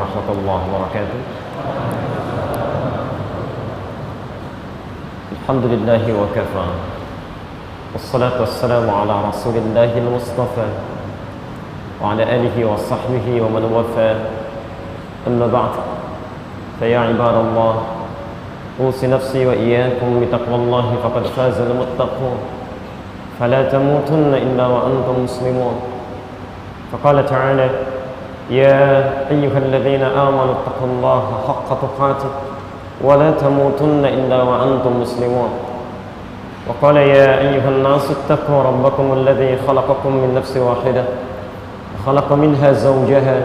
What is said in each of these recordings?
warahmatullahi wabarakatuh. Alhamdulillahi wa kafa. Wassalatu wassalamu ala rasulillahil mustafa wa ala alihi wa sahbihi wa man wafa. Amma ba'd. Fa ya ibadallah, أوصي نفسي وإياكم بتقوى الله فقد فاز المتقون فلا تموتن إلا وأنتم مسلمون. فقال تعالى: يا أيها الذين آمنوا اتقوا الله حق تقاته ولا تموتن إلا وأنتم مسلمون. وقال: يا أيها الناس اتقوا ربكم الذي خلقكم من نفس واحدة وخلق منها زوجها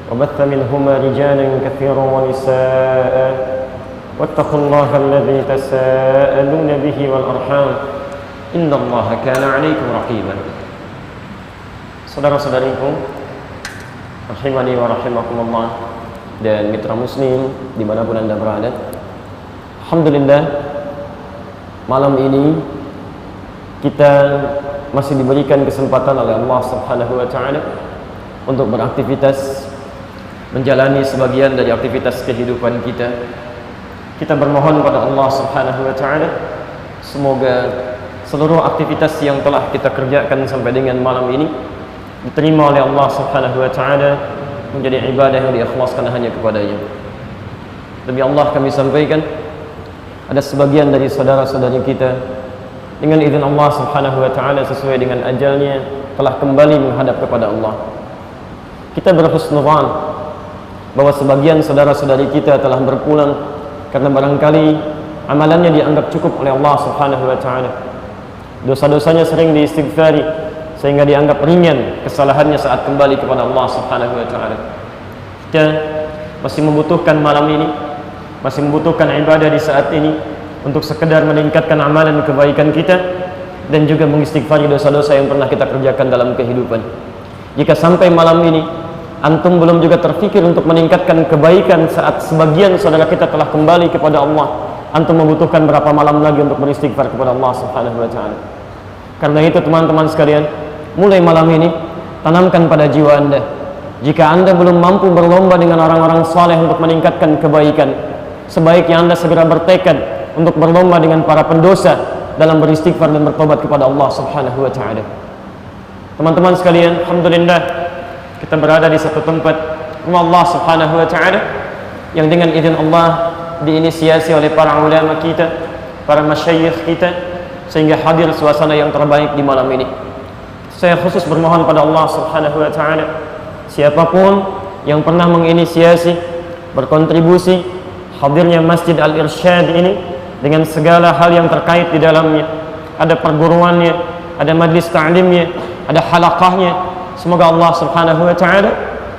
وبث منهما رجالا كثيرا ونساء واتقوا الله الذي تساءلون به والأرحام إن الله كان عليكم رقيبا. Saudara-saudariku rahimani wa rahimakumullah dan mitra muslim dimanapun anda berada, alhamdulillah malam ini kita masih diberikan kesempatan oleh Allah subhanahu wa ta'ala untuk beraktivitas, menjalani sebagian dari aktivitas kehidupan kita. Kita bermohon kepada Allah subhanahu wa ta'ala, semoga seluruh aktivitas yang telah kita kerjakan sampai dengan malam ini diterima oleh Allah subhanahu wa ta'ala, menjadi ibadah yang diikhlaskan hanya kepadanya. Demi Allah kami sampaikan, ada sebagian dari saudara-saudari kita dengan izin Allah subhanahu wa ta'ala sesuai dengan ajalnya telah kembali menghadap kepada Allah. Kita berhusnuzan bahwa sebagian saudara-saudari kita telah berpulang karena barangkali amalannya dianggap cukup oleh Allah subhanahu wa ta'ala. Dosa-dosanya sering diistighfari sehingga dianggap ringan kesalahannya saat kembali kepada Allah subhanahu wa ta'ala. Kita masih membutuhkan malam ini, masih membutuhkan ibadah di saat ini untuk sekedar meningkatkan amalan kebaikan kita dan juga mengistighfari dosa-dosa yang pernah kita kerjakan dalam kehidupan. Jika sampai malam ini antum belum juga terfikir untuk meningkatkan kebaikan saat sebagian saudara kita telah kembali kepada Allah, antum membutuhkan berapa malam lagi untuk beristighfar kepada Allah subhanahu wa ta'ala. Karena itu teman-teman sekalian, mulai malam ini tanamkan pada jiwa anda, jika anda belum mampu berlomba dengan orang-orang saleh untuk meningkatkan kebaikan, sebaiknya anda segera bertekad untuk berlomba dengan para pendosa dalam beristighfar dan bertobat kepada Allah subhanahu wa ta'ala. Teman-teman sekalian, alhamdulillah kita berada di satu tempat rumah Allah subhanahu wa ta'ala yang dengan izin Allah diinisiasi oleh para ulama kita, para masyayikh kita, sehingga hadir suasana yang terbaik di malam ini. Saya khusus bermohon pada Allah subhanahu wa ta'ala, siapapun yang pernah menginisiasi, berkontribusi hadirnya Masjid Al-Irsyad ini dengan segala hal yang terkait di dalamnya, ada perguruannya, ada majlis ta'limnya, ada halaqahnya, semoga Allah subhanahu wa ta'ala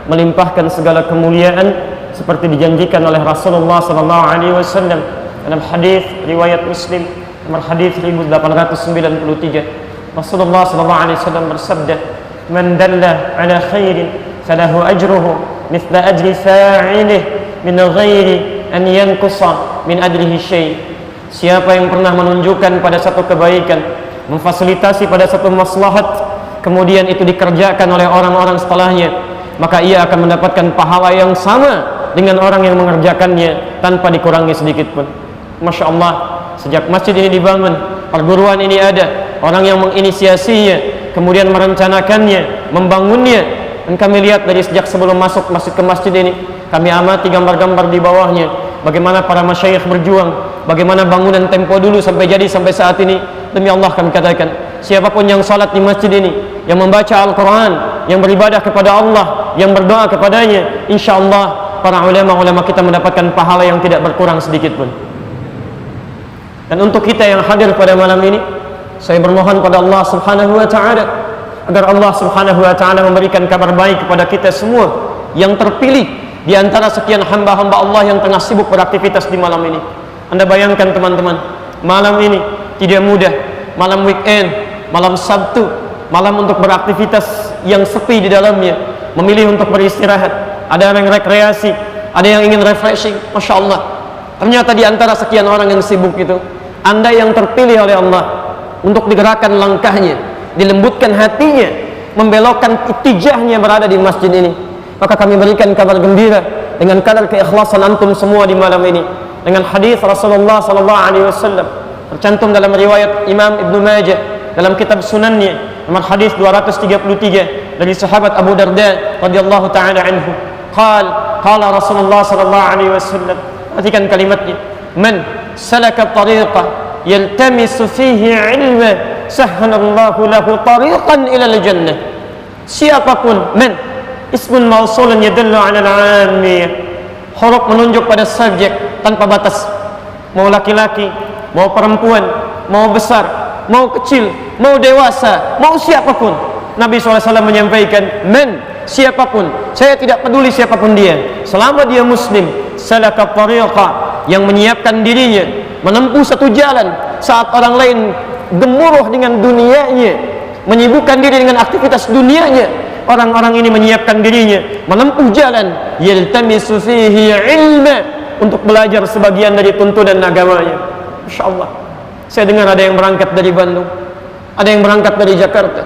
melimpahkan segala kemuliaan seperti dijanjikan oleh Rasulullah sallallahu alaihi wasallam dalam hadis riwayat Muslim nomor hadis 1893. Rasulullah sallallahu alaihi wasallam bersabda, "Man dalla ala khairin falahu ajruhu mithla ajri fa'ilih min ghairi an yanqusa min ajrihi syai'." Siapa yang pernah menunjukkan pada satu kebaikan, memfasilitasi pada satu maslahat, kemudian itu dikerjakan oleh orang-orang setelahnya, maka ia akan mendapatkan pahala yang sama dengan orang yang mengerjakannya tanpa dikurangi sedikit pun. Masya Allah, sejak masjid ini dibangun, perguruan ini ada, orang yang menginisiasinya, kemudian merencanakannya, membangunnya, dan kami lihat dari sejak sebelum masuk ke masjid ini, kami amati gambar-gambar di bawahnya, bagaimana para masyayikh berjuang, bagaimana bangunan tempo dulu sampai jadi sampai saat ini. Demi Allah kami katakan, siapapun yang salat di masjid ini, yang membaca Al-Quran, yang beribadah kepada Allah, yang berdoa kepadanya, insya Allah para ulama-ulama kita mendapatkan pahala yang tidak berkurang sedikit pun. Dan untuk kita yang hadir pada malam ini, saya bermohon pada Allah subhanahu wa ta'ala agar Allah subhanahu wa ta'ala memberikan kabar baik kepada kita semua yang terpilih di antara sekian hamba-hamba Allah yang tengah sibuk beraktivitas di malam ini. Anda bayangkan teman-teman, malam ini tidak mudah, malam weekend, malam Sabtu, malam untuk beraktivitas yang sepi di dalamnya, memilih untuk beristirahat, ada yang rekreasi, ada yang ingin refreshing. Masya Allah, ternyata di antara sekian orang yang sibuk itu, Anda yang terpilih oleh Allah untuk digerakkan langkahnya, dilembutkan hatinya, membelokkan itijahnya berada di masjid ini. Maka kami berikan kabar gembira dengan kadar keikhlasan antum semua di malam ini dengan hadis Rasulullah sallallahu alaihi wasallam tercantum dalam riwayat Imam Ibnu Majah dalam kitab Sunannya nomor hadis 233 dari sahabat Abu Darda radhiyallahu taala anhu. Qala Rasulullah sallallahu alaihi wasallam, perhatikan kalimatnya, man salaka tariqan yaltamisu fihi ilma sahhalallahu lahu tariqan ila al-jannah. Siapapun, man ismun mausulun yadullu ala al-'ammiyah, huruf menunjuk pada subjek tanpa batas, mau laki-laki, mau perempuan, mau besar, mau kecil, mau dewasa, mau siapapun. Nabi SAW menyampaikan, man, siapapun, saya tidak peduli siapapun dia, selama dia muslim, salaka tariqa, yang menyiapkan dirinya menempuh satu jalan saat orang lain gemuruh dengan dunianya, menyibukkan diri dengan aktivitas dunianya, orang-orang ini menyiapkan dirinya menempuh jalan yaltamisu fihi ilma, untuk belajar sebagian dari tuntunan agamanya. Insyaallah, saya dengar ada yang berangkat dari Bandung, ada yang berangkat dari Jakarta,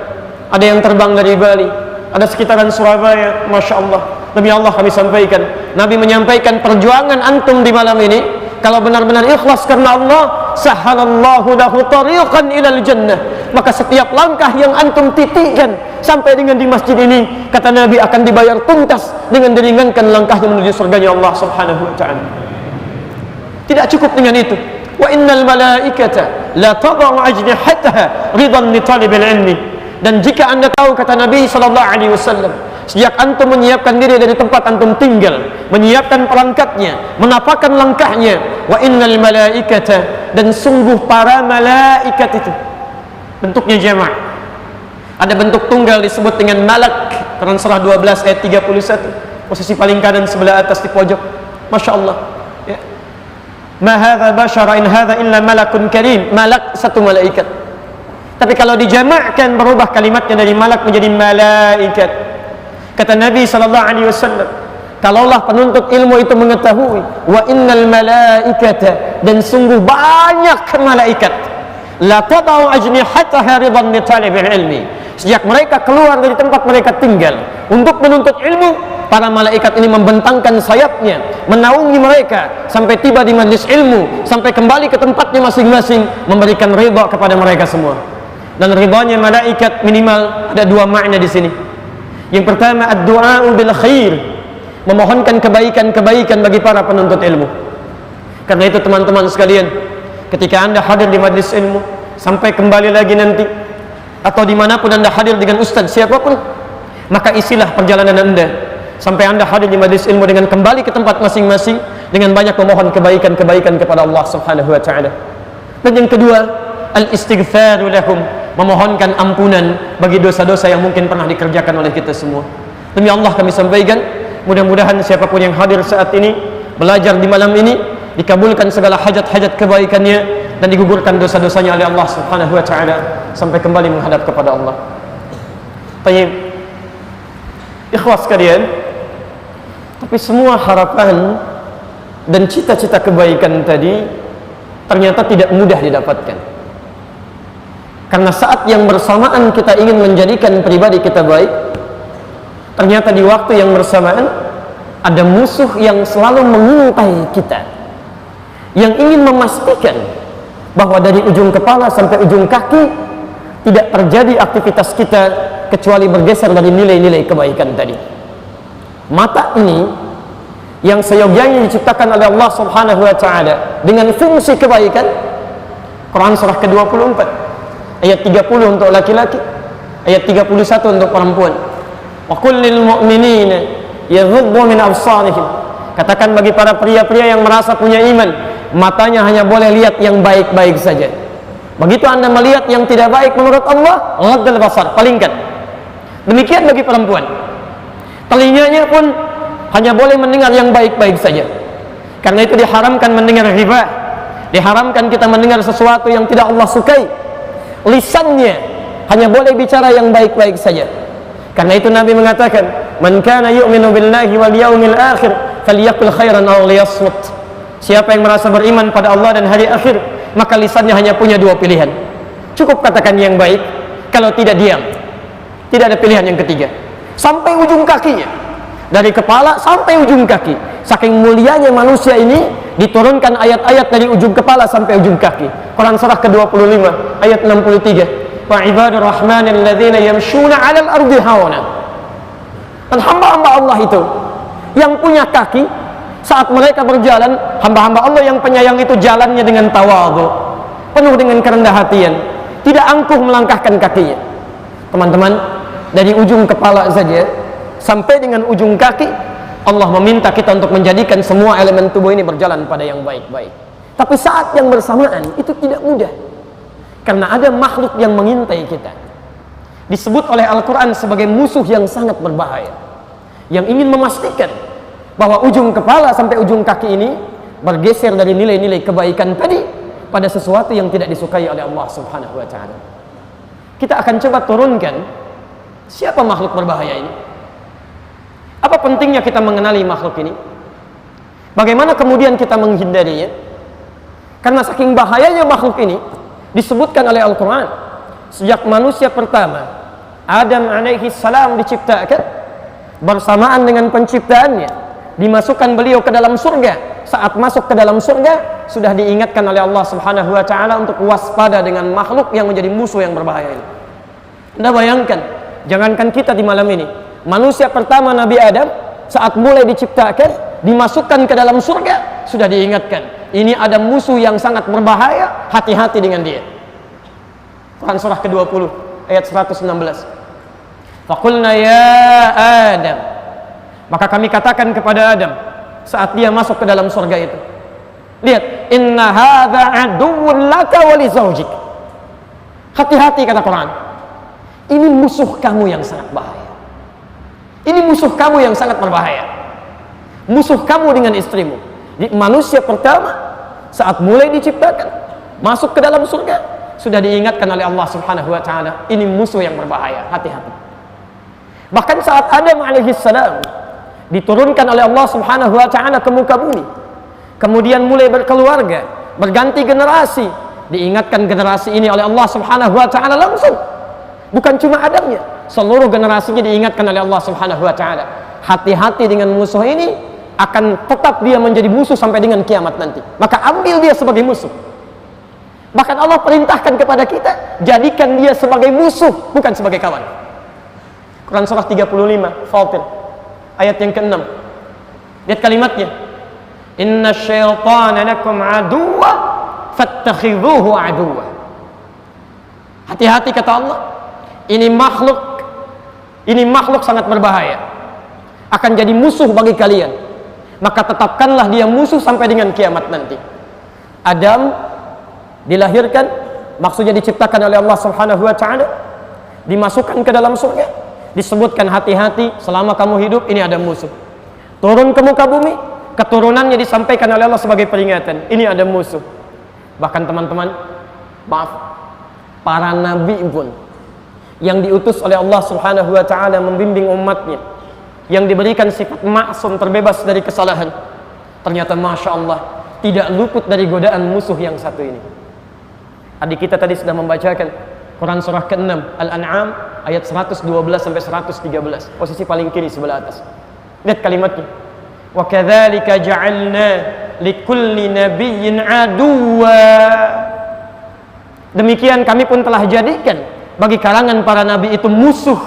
ada yang terbang dari Bali, ada sekitaran Surabaya. Masya Allah, demi Allah kami sampaikan, Nabi menyampaikan perjuangan antum di malam ini, kalau benar-benar ikhlas karena Allah, sahhalallahu lahu tariqan ilal jannah, maka setiap langkah yang antum titikkan sampai dengan di masjid ini, kata Nabi, akan dibayar tuntas dengan diringankan langkahnya menuju surganya Allah subhanahu wa ta'ala. Tidak cukup dengan itu, wa innal malaikata la tadau ajnihataha ridan li talibil ilmi. Dan jika anda tahu, kata Nabi SAW, sejak antum menyiapkan diri dari tempat antum tinggal, menyiapkan perangkatnya, menapakkan langkahnya, wa innal malaikata, dan sungguh para malaikat itu, bentuknya jamak, ada bentuk tunggal disebut dengan malak, Quran surah 12 ayat 31, posisi paling kanan sebelah atas di pojok. Masya Allah, ya. Ma hadza bashara in hadza illa malakun karim, malak satu malaikat. Tapi kalau dijamakkan, berubah kalimatnya dari malak menjadi malaikat. Kata Nabi SAW, kalaulah penuntut ilmu itu mengetahui, wa innal malaikata, dan sungguh banyak malaikat, la tadau ajnihataha ridan li talibil ilmi, sejak mereka keluar dari tempat mereka tinggal untuk menuntut ilmu, para malaikat ini membentangkan sayapnya, menaungi mereka sampai tiba di majlis ilmu, sampai kembali ke tempatnya masing-masing, memberikan ridha kepada mereka semua. Dan ridhanya malaikat minimal ada dua makna di sini. Yang pertama, ad-du'a'u bil khair, memohonkan kebaikan-kebaikan bagi para penuntut ilmu. Karena itu teman-teman sekalian, ketika anda hadir di majlis ilmu, sampai kembali lagi nanti, atau dimanapun anda hadir dengan ustaz siapapun, maka isilah perjalanan anda sampai anda hadir di majlis ilmu dengan kembali ke tempat masing-masing dengan banyak memohon kebaikan-kebaikan kepada Allah subhanahu wa ta'ala. Dan yang kedua, al-istighfaru lahum, memohonkan ampunan bagi dosa-dosa yang mungkin pernah dikerjakan oleh kita semua. Demi Allah kami sampaikan, mudah-mudahan siapapun yang hadir saat ini, belajar di malam ini, dikabulkan segala hajat-hajat kebaikannya dan digugurkan dosa-dosanya oleh Allah subhanahu wa ta'ala sampai kembali menghadap kepada Allah. Tayyib, ikhwas sekalian, tapi semua harapan dan cita-cita kebaikan tadi ternyata tidak mudah didapatkan. Karena saat yang bersamaan kita ingin menjadikan pribadi kita baik, ternyata di waktu yang bersamaan ada musuh yang selalu mengintai kita, yang ingin memastikan bahwa dari ujung kepala sampai ujung kaki tidak terjadi aktivitas kita kecuali bergeser dari nilai-nilai kebaikan tadi. Mata ini yang seyogyanya diciptakan oleh Allah subhanahu wa ta'ala dengan fungsi kebaikan, Quran surah ke-24 ayat 30 untuk laki-laki, ayat 31 untuk perempuan. Wa qul lil mu'minina yaghuddu min absarihim, katakan bagi para pria-pria yang merasa punya iman, matanya hanya boleh lihat yang baik-baik saja. Begitu anda melihat yang tidak baik menurut Allah, ghaddal basar, palingkan. Demikian bagi perempuan, telinganya pun hanya boleh mendengar yang baik-baik saja. Karena itu diharamkan mendengar riba, diharamkan kita mendengar sesuatu yang tidak Allah sukai. Lisannya hanya boleh bicara yang baik-baik saja. Karena itu Nabi mengatakan, man kana yu'minu billahi wal yawmil akhir falyaqul khairan aw liyasmut. Siapa yang merasa beriman pada Allah dan hari akhir, maka lisannya hanya punya dua pilihan. Cukup katakan yang baik, kalau tidak diam. Tidak ada pilihan yang ketiga. Sampai ujung kakinya, dari kepala sampai ujung kaki. Saking mulianya manusia ini, diturunkan ayat-ayat dari ujung kepala sampai ujung kaki. Quran surah ke-25 ayat 63. Wa ibadur rahmanil ladzina yamshuna 'alal ardi hawana. Dan hamba-hamba Allah itu yang punya kaki, saat mereka berjalan, hamba-hamba Allah yang penyayang itu jalannya dengan tawadhu, penuh dengan kerendah hatian, tidak angkuh melangkahkan kakinya. Teman-teman, dari ujung kepala saja sampai dengan ujung kaki, Allah meminta kita untuk menjadikan semua elemen tubuh ini berjalan pada yang baik-baik. Tapi saat yang bersamaan itu tidak mudah, karena ada makhluk yang mengintai kita, disebut oleh Al-Quran sebagai musuh yang sangat berbahaya, yang ingin memastikan bahwa ujung kepala sampai ujung kaki ini bergeser dari nilai-nilai kebaikan tadi pada sesuatu yang tidak disukai oleh Allah Subhanahu wa ta'ala. Kita akan coba turunkan siapa makhluk berbahaya ini. Apa pentingnya kita mengenali makhluk ini? Bagaimana kemudian kita menghindarinya? Karena saking bahayanya makhluk ini, disebutkan oleh Al-Quran, sejak manusia pertama Adam alaihi salam diciptakan, bersamaan dengan penciptaannya dimasukkan beliau ke dalam surga. Saat masuk ke dalam surga, sudah diingatkan oleh Allah Subhanahu wa ta'ala untuk waspada dengan makhluk yang menjadi musuh yang berbahaya ini. Anda bayangkan, jangankan kita di malam ini, manusia pertama Nabi Adam saat mulai diciptakan, dimasukkan ke dalam surga, sudah diingatkan, ini ada musuh yang sangat berbahaya, hati-hati dengan dia. Quran surah ke-20 ayat 116. Faqulna ya Adam, maka kami katakan kepada Adam saat dia masuk ke dalam surga itu, lihat, inna hadza aduwwun laka wa li zawjik. Hati-hati, kata Quran, ini musuh kamu yang sangat bahaya. Ini musuh kamu yang sangat berbahaya. Musuh kamu dengan istrimu. Manusia pertama saat mulai diciptakan, masuk ke dalam surga, sudah diingatkan oleh Allah Subhanahu wa ta'ala, ini musuh yang berbahaya, hati-hati. Bahkan saat Adam alaihissalam diturunkan oleh Allah Subhanahu wa ta'ala ke muka bumi, kemudian mulai berkeluarga, berganti generasi, diingatkan generasi ini oleh Allah Subhanahu wa ta'ala langsung. Bukan cuma Adamnya, seluruh generasinya diingatkan oleh Allah Subhanahu wa ta'ala, hati-hati dengan musuh ini, akan tetap dia menjadi musuh sampai dengan kiamat nanti. Maka ambil dia sebagai musuh. Bahkan Allah perintahkan kepada kita, jadikan dia sebagai musuh, bukan sebagai kawan. Quran surah 35 Fatir ayat yang ke-6. Lihat kalimatnya, inna syaitana lakum aduwa fattakhidhuhu aduwa. Hati-hati, kata Allah, ini makhluk sangat berbahaya, akan jadi musuh bagi kalian, maka tetapkanlah dia musuh sampai dengan kiamat nanti. Adam dilahirkan, maksudnya diciptakan oleh Allah Subhanahu wa ta'ala, dimasukkan ke dalam surga, disebutkan hati-hati selama kamu hidup, ini ada musuh. Turun ke muka bumi, keturunannya disampaikan oleh Allah sebagai peringatan, ini ada musuh. Bahkan teman-teman, maaf, para nabi pun yang diutus oleh Allah Subhanahu wa ta'ala membimbing umatnya, yang diberikan sifat maksum, terbebas dari kesalahan, ternyata Masya Allah tidak luput dari godaan musuh yang satu ini. Adik kita tadi sudah membacakan Quran surah ke-6 Al-An'am ayat 112 sampai 113, posisi paling kiri sebelah atas. Lihat kalimatnya, wa kadzalika ja'alna likulli nabiyyin aduwwa. Demikian kami pun telah jadikan bagi kalangan para nabi itu musuh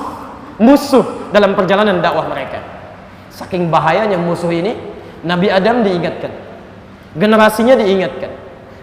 dalam perjalanan dakwah mereka. Saking bahayanya musuh ini, Nabi Adam diingatkan, generasinya diingatkan,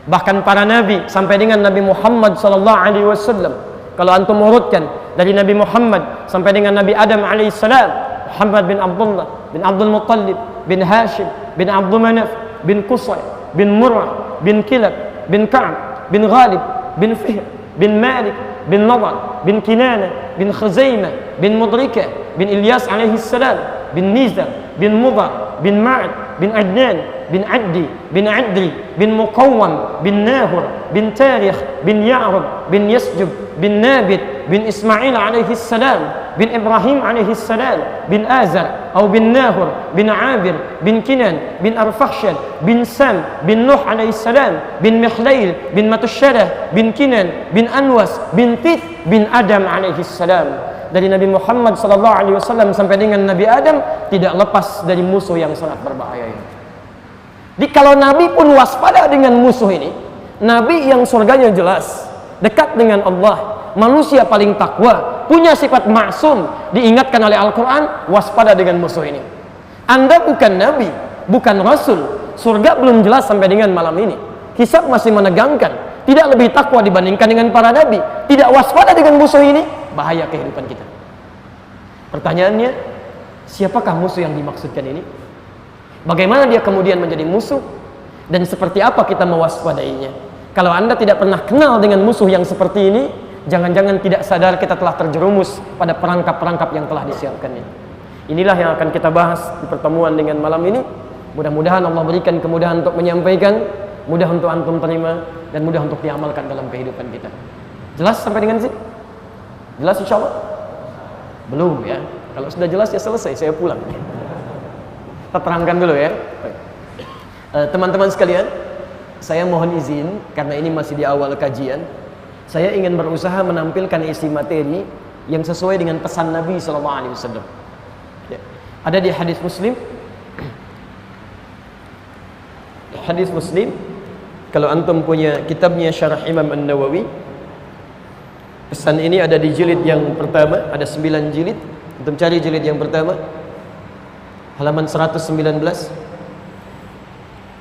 bahkan para nabi sampai dengan Nabi Muhammad sallallahu alaihi wasallam. Kalau antum urutkan dari Nabi Muhammad sampai dengan Nabi Adam alaihi salam, Muhammad bin Abdullah bin Abdul Muttalib bin Hashim bin Abdul Manaf bin Qusay bin Murrah bin Kilab bin Ka'b bin Ghalib bin Fihr bin Malik bin Nadar bin Kinana bin Khuzaimah bin Mudrika bin Ilyas alaihi salam bin Nizar bin Mudar bin Ma'ad bin Adnan bin Addi bin Adri bin Muqawwam bin Nahur bin Tarikh bin Ya'rub bin Yasjub bin Nabit bin Ismail alaihi salam bin Ibrahim alaihi salam bin Azar atau bin Nahur bin Abir bin Kinan bin Arfakhshad bin Sam bin Nuh alaihi salam bin Mikhlail bin Matusyarah bin Kinan bin Anwas bin Tith bin Adam alaihi salam. dari Nabi Muhammad SAW sampai dengan Nabi Adam tidak lepas dari musuh yang sangat berbahaya ini. Jadi kalau Nabi pun waspada dengan musuh ini, Nabi yang surganya jelas, dekat dengan Allah, manusia paling takwa, punya sifat maksum, diingatkan oleh Al-Quran, waspada dengan musuh ini. Anda bukan Nabi, bukan Rasul, surga belum jelas sampai dengan malam ini, hisab masih menegangkan, tidak lebih takwa dibandingkan dengan para Nabi, tidak waspada dengan musuh ini, bahaya kehidupan kita. Pertanyaannya, siapakah musuh yang dimaksudkan ini? Bagaimana dia kemudian menjadi musuh? Dan seperti apa kita mewaspadainya? Kalau Anda tidak pernah kenal dengan musuh yang seperti ini, jangan-jangan tidak sadar kita telah terjerumus pada perangkap-perangkap yang telah disiapkan ini. Inilah yang akan kita bahas di pertemuan dengan malam ini. Mudah-mudahan Allah berikan kemudahan untuk menyampaikan, mudah untuk antum terima, dan mudah untuk diamalkan dalam kehidupan kita. Jelas sampai dengan sini? Jelas insya Allah? Belum ya. Kalau sudah jelas ya selesai, saya pulang. Kita terangkan dulu ya. Teman-teman sekalian, saya mohon izin karena ini masih di awal kajian. Saya ingin berusaha menampilkan isi materi yang sesuai dengan pesan Nabi SAW. Ya. Ada di hadis Muslim. Hadis Muslim. Kalau antum punya kitabnya Syarah Imam An-Nawawi, pesan ini ada di jilid yang pertama, ada 9 jilid. Antum cari jilid yang pertama, halaman 119,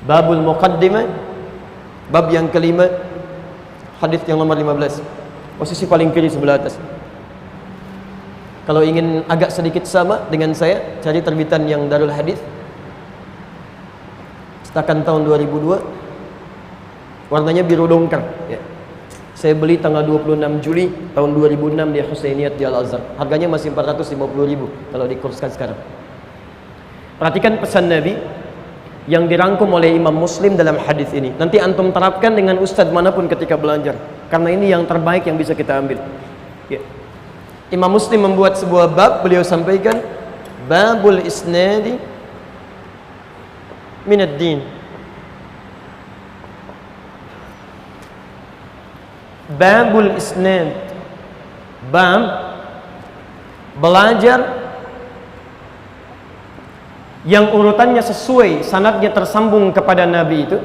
Babul Muqaddimah, bab yang kelima, hadis yang nomor 15, posisi paling kiri sebelah atas. Kalau ingin agak sedikit sama dengan saya, cari terbitan yang Darul Hadis, cetakan tahun 2002, warnanya biru dongker ya. Saya beli tanggal 26 Juli tahun 2006 di Husainiyat di Al-Azhar. Harganya masih 450.000 kalau dikurskan sekarang. Perhatikan pesan Nabi yang dirangkum oleh Imam Muslim dalam hadis ini. Nanti antum terapkan dengan ustadz manapun ketika belajar, karena ini yang terbaik yang bisa kita ambil ya. Imam Muslim membuat sebuah bab, beliau sampaikan Babul Isnadi Minad Din. Babul Isnad, bab belajar yang urutannya sesuai, sanadnya tersambung kepada Nabi itu.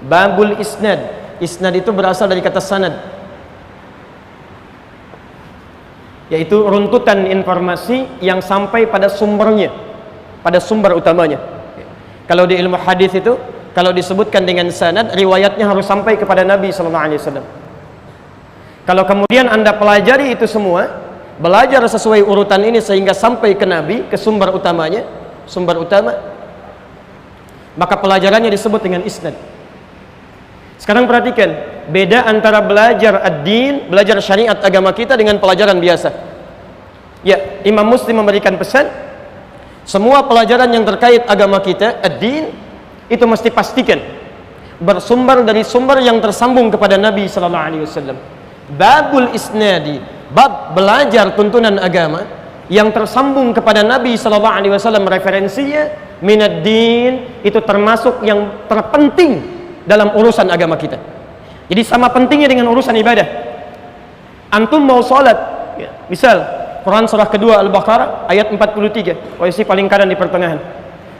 Babul Isnad. Isnad itu berasal dari kata sanad, yaitu runtutan informasi yang sampai pada sumbernya, pada sumber utamanya. Kalau di ilmu hadis itu, kalau disebutkan dengan sanad, riwayatnya harus sampai kepada Nabi SAW. Kalau kemudian Anda pelajari itu semua, belajar sesuai urutan ini sehingga sampai ke Nabi, ke sumber utamanya, sumber utama, maka pelajarannya disebut dengan isnad. Sekarang perhatikan, beda antara belajar ad-din, belajar syariat agama kita dengan pelajaran biasa. Ya, Imam Muslim memberikan pesan, semua pelajaran yang terkait agama kita, ad-din, itu mesti pastikan bersumber dari sumber yang tersambung kepada Nabi SAW. Babul isnadi, bab belajar tuntunan agama yang tersambung kepada Nabi SAW, referensinya minad din, itu termasuk yang terpenting dalam urusan agama kita. Jadi sama pentingnya dengan urusan ibadah. Antum mau sholat ya, misal Quran surah kedua Al-Baqarah ayat 43, posisi paling kanan di pertengahan,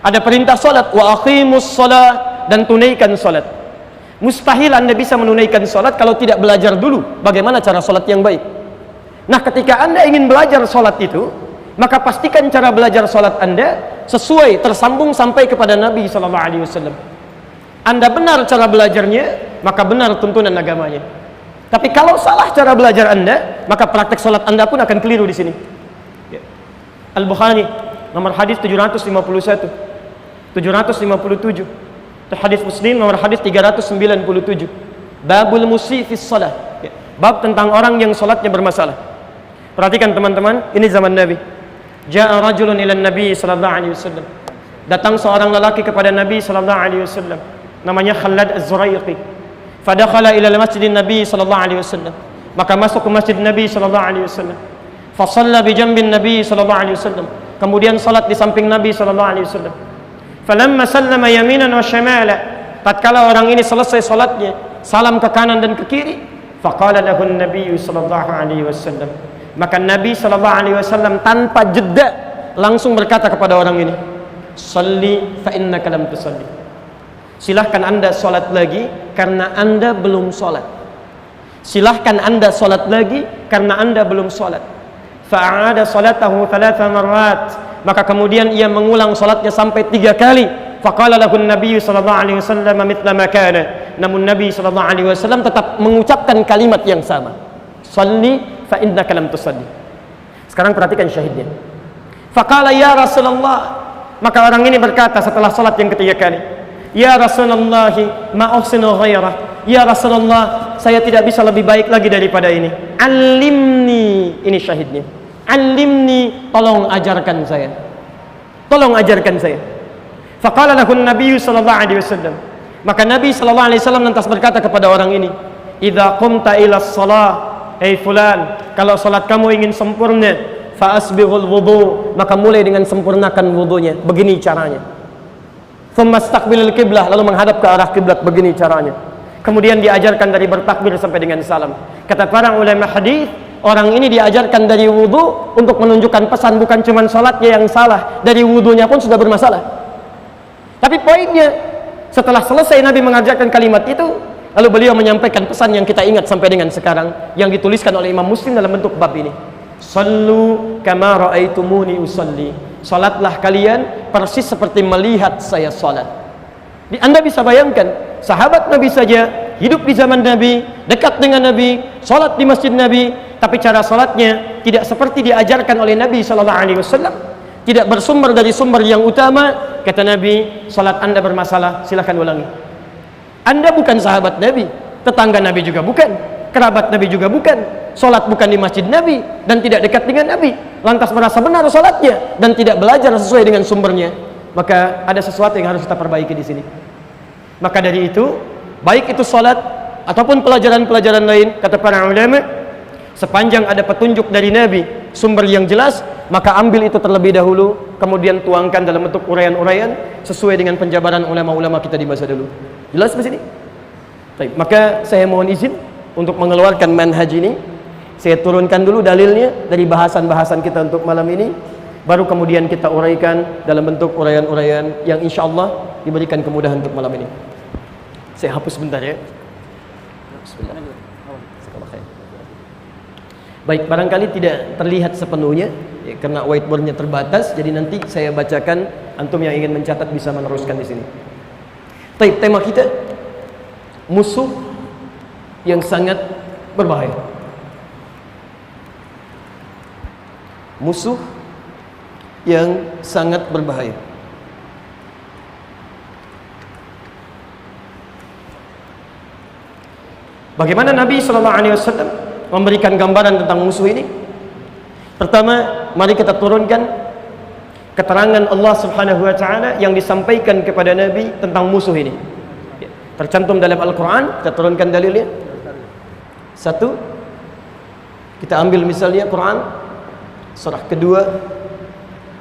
ada perintah sholat, wa aqimus sholat, dan tunaikan sholat. Mustahil Anda bisa menunaikan sholat kalau tidak belajar dulu bagaimana cara sholat yang baik. Nah, ketika Anda ingin belajar sholat itu, maka pastikan cara belajar sholat Anda sesuai, tersambung sampai kepada Nabi SAW. Anda benar cara belajarnya, maka benar tuntunan agamanya. Tapi kalau salah cara belajar Anda, maka praktek sholat Anda pun akan keliru di sini. Al-Bukhari, nomor hadis 751, 757. Hadis Muslim nomor hadis 397. Babul musi fis shalah. Bab tentang orang yang salatnya bermasalah. Perhatikan teman-teman, ini zaman Nabi. Ja'a rajulun ila Nabi sallallahu alaihi wasallam. Datang seorang lelaki kepada Nabi sallallahu alaihi wasallam, namanya Khalad Az-Zuraiqi. Fadakhala ila masjid Nabi sallallahu alaihi wasallam. Maka masuk ke masjid Nabi sallallahu alaihi wasallam. Fa shalla bi jambin Nabi sallallahu alaihi wasallam. Kemudian salat di samping Nabi sallallahu alaihi wasallam. Falamma sallama yaminan wa shamala, tatkala orang ini selesai salatnya, salam ke kanan dan ke kiri, faqala lahu an-nabiy sallallahu alaihi wasallam, Maka Nabi SAW tanpa jeda langsung berkata kepada orang ini, "Shalli fa innaka lam tusalli." Silahkan anda sholat lagi karena anda belum sholat. Silahkan anda sholat lagi karena anda belum sholat. Fa'ada sholatahu 3 marrat. Maka kemudian ia mengulang sholatnya sampai 3 kali. Faqala lahu Nabi sallallahu alaihi wasallam mithla ma kana. Namun Nabi sallallahu alaihi wasallam tetap mengucapkan kalimat yang sama. Shalli fa innaka lam tusalli. Sekarang perhatikan syahidnya. Faqala ya Rasulullah. Maka orang ini berkata setelah salat yang ketiga kali, "Ya Rasulullah, ma uhsinu ghairah." Ya Rasulullah, saya tidak bisa lebih baik lagi daripada ini. Alimni, ini syahidnya. Alimni, tolong ajarkan saya. Tolong ajarkan saya. Faqala lahu Nabi sallallahu alaihi wasallam. Maka Nabi sallallahu alaihi wasallam lantas berkata kepada orang ini, "Idza qumta ila shalah, hey fulan, kalau salat kamu ingin sempurna, fa asbighul wudu, maka mulai dengan sempurnakan wudunya. Begini caranya. Thumma istaqbilil qiblah, lalu menghadap ke arah kiblat, begini caranya." Kemudian diajarkan dari bertakbir sampai dengan salam. Kata para ulama hadis, orang ini diajarkan dari wudu untuk menunjukkan pesan bukan cuma salatnya yang salah, dari wudunya pun sudah bermasalah. Tapi poinnya, setelah selesai Nabi mengajarkan kalimat itu, lalu beliau menyampaikan pesan yang kita ingat sampai dengan sekarang, yang dituliskan oleh Imam Muslim dalam bentuk bab ini. Sallu kama ra'aitumuni usalli. Salatlah kalian persis seperti melihat saya salat. Anda bisa bayangkan, sahabat Nabi saja hidup di zaman Nabi, dekat dengan Nabi, salat di masjid Nabi, tapi cara salatnya tidak seperti diajarkan oleh Nabi sallallahu alaihi wasallam. Tidak bersumber dari sumber yang utama. Kata Nabi, salat Anda bermasalah, silakan ulangi. Anda bukan sahabat Nabi, tetangga Nabi juga bukan, kerabat Nabi juga bukan, salat bukan di masjid Nabi dan tidak dekat dengan Nabi, lantas merasa benar salatnya dan tidak belajar sesuai dengan sumbernya. Maka ada sesuatu yang harus kita perbaiki di sini. Maka dari itu, baik itu salat ataupun pelajaran-pelajaran lain, kata para ulama, sepanjang ada petunjuk dari Nabi, sumber yang jelas, maka ambil itu terlebih dahulu, kemudian tuangkan dalam bentuk uraian-uraian sesuai dengan penjabaran ulama-ulama kita di masa dulu. Jelas di sini? Baik, maka saya mohon izin untuk mengeluarkan manhaj ini. Saya turunkan dulu dalilnya dari bahasan-bahasan kita untuk malam ini, baru kemudian kita uraikan dalam bentuk uraian-uraian yang insya Allah diberikan kemudahan untuk malam ini. Saya hapus sebentar ya. Bismillah. Baik, barangkali tidak terlihat sepenuhnya ya, karena whiteboardnya terbatas, jadi nanti saya bacakan, antum yang ingin mencatat bisa meneruskan di sini. Baik, tema kita musuh yang sangat berbahaya. Musuh yang sangat berbahaya. Bagaimana Nabi SAW memberikan gambaran tentang musuh ini? Pertama, mari kita turunkan keterangan Allah Subhanahu wa taala yang disampaikan kepada Nabi tentang musuh ini. Tercantum dalam Al-Qur'an, kita turunkan dalilnya. Satu, kita ambil misalnya Quran surah kedua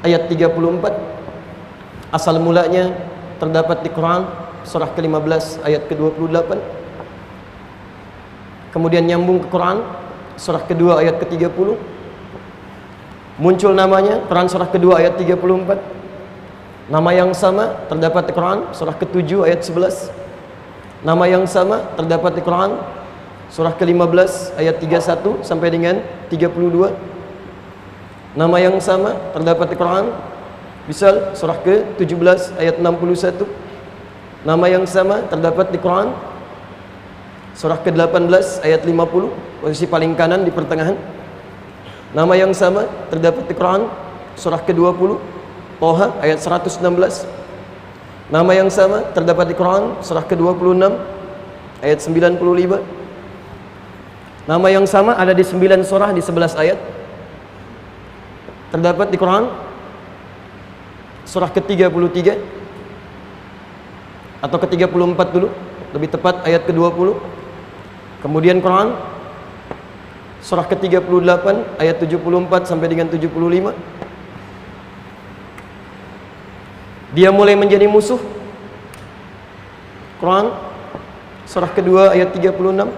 ayat 34. Asal mulanya terdapat di Quran surah ke-15 ayat ke-28. Kemudian nyambung ke Quran surah kedua ayat ke-30. Muncul namanya Quran surah kedua ayat 34. Nama yang sama terdapat di Quran surah ke-7 ayat 11. Nama yang sama terdapat di Quran surah ke-15 ayat 31 sampai dengan 32. Nama yang sama terdapat di Quran misal surah ke-17 ayat 61. Nama yang sama terdapat di Quran surah ke-18 ayat 50, posisi paling kanan di pertengahan. Nama yang sama terdapat di Quran surah ke-20 Toha ayat 116. Nama yang sama terdapat di Quran surah ke-26 ayat 95. Nama yang sama ada di 9 surah di 11 ayat. Terdapat di Quran surah ke-33 atau ke-34 dulu, lebih tepat ayat ke-20. Kemudian Quran surah ke-38 ayat 74 sampai dengan 75. Dia mulai menjadi musuh. Quran surah kedua ayat 36.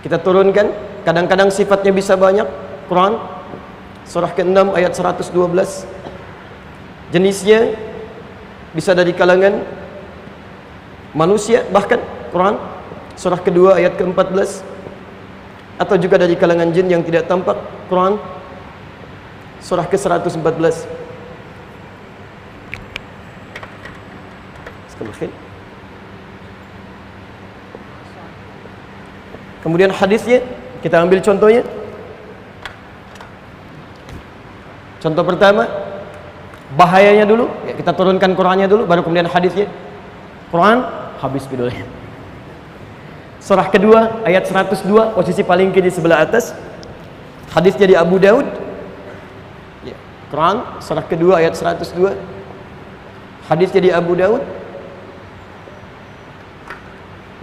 Kita turunkan Kadang-kadang sifatnya bisa banyak. Quran surah ke-6 ayat 112. Jenisnya bisa dari kalangan manusia, bahkan Quran surah kedua ayat ke-14, atau juga dari kalangan jin yang tidak tampak. Quran surah ke-114. Kemudian hadisnya kita ambil contohnya. Contoh pertama, bahayanya dulu, ya, kita turunkan Qurannya dulu, baru kemudian hadisnya. Quran habis videonya. Surah kedua ayat 102, posisi paling kiri sebelah atas. Hadisnya di Abu Daud. Ya, Quran surah kedua ayat 102. Hadisnya di Abu Daud.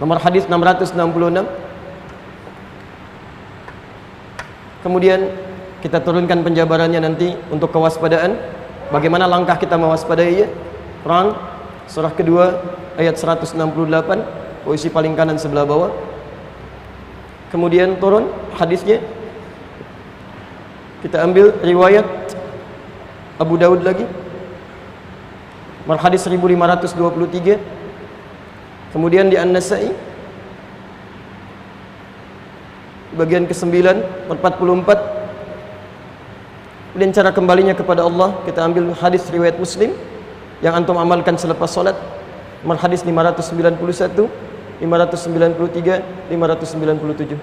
Nomor hadis 666. Kemudian kita turunkan penjabarannya nanti untuk kewaspadaan. Bagaimana langkah kita mewaspadainya? Quran surah kedua ayat 168, posisi paling kanan sebelah bawah. Kemudian turun hadisnya. Kita ambil riwayat Abu Daud lagi. Nomor hadis 1523. Kemudian di An-Nasa'i bagian ke-9 44. Kemudian cara kembalinya kepada Allah, kita ambil hadis riwayat Muslim yang antum amalkan selepas salat. Nomor hadis 591, 593, 597.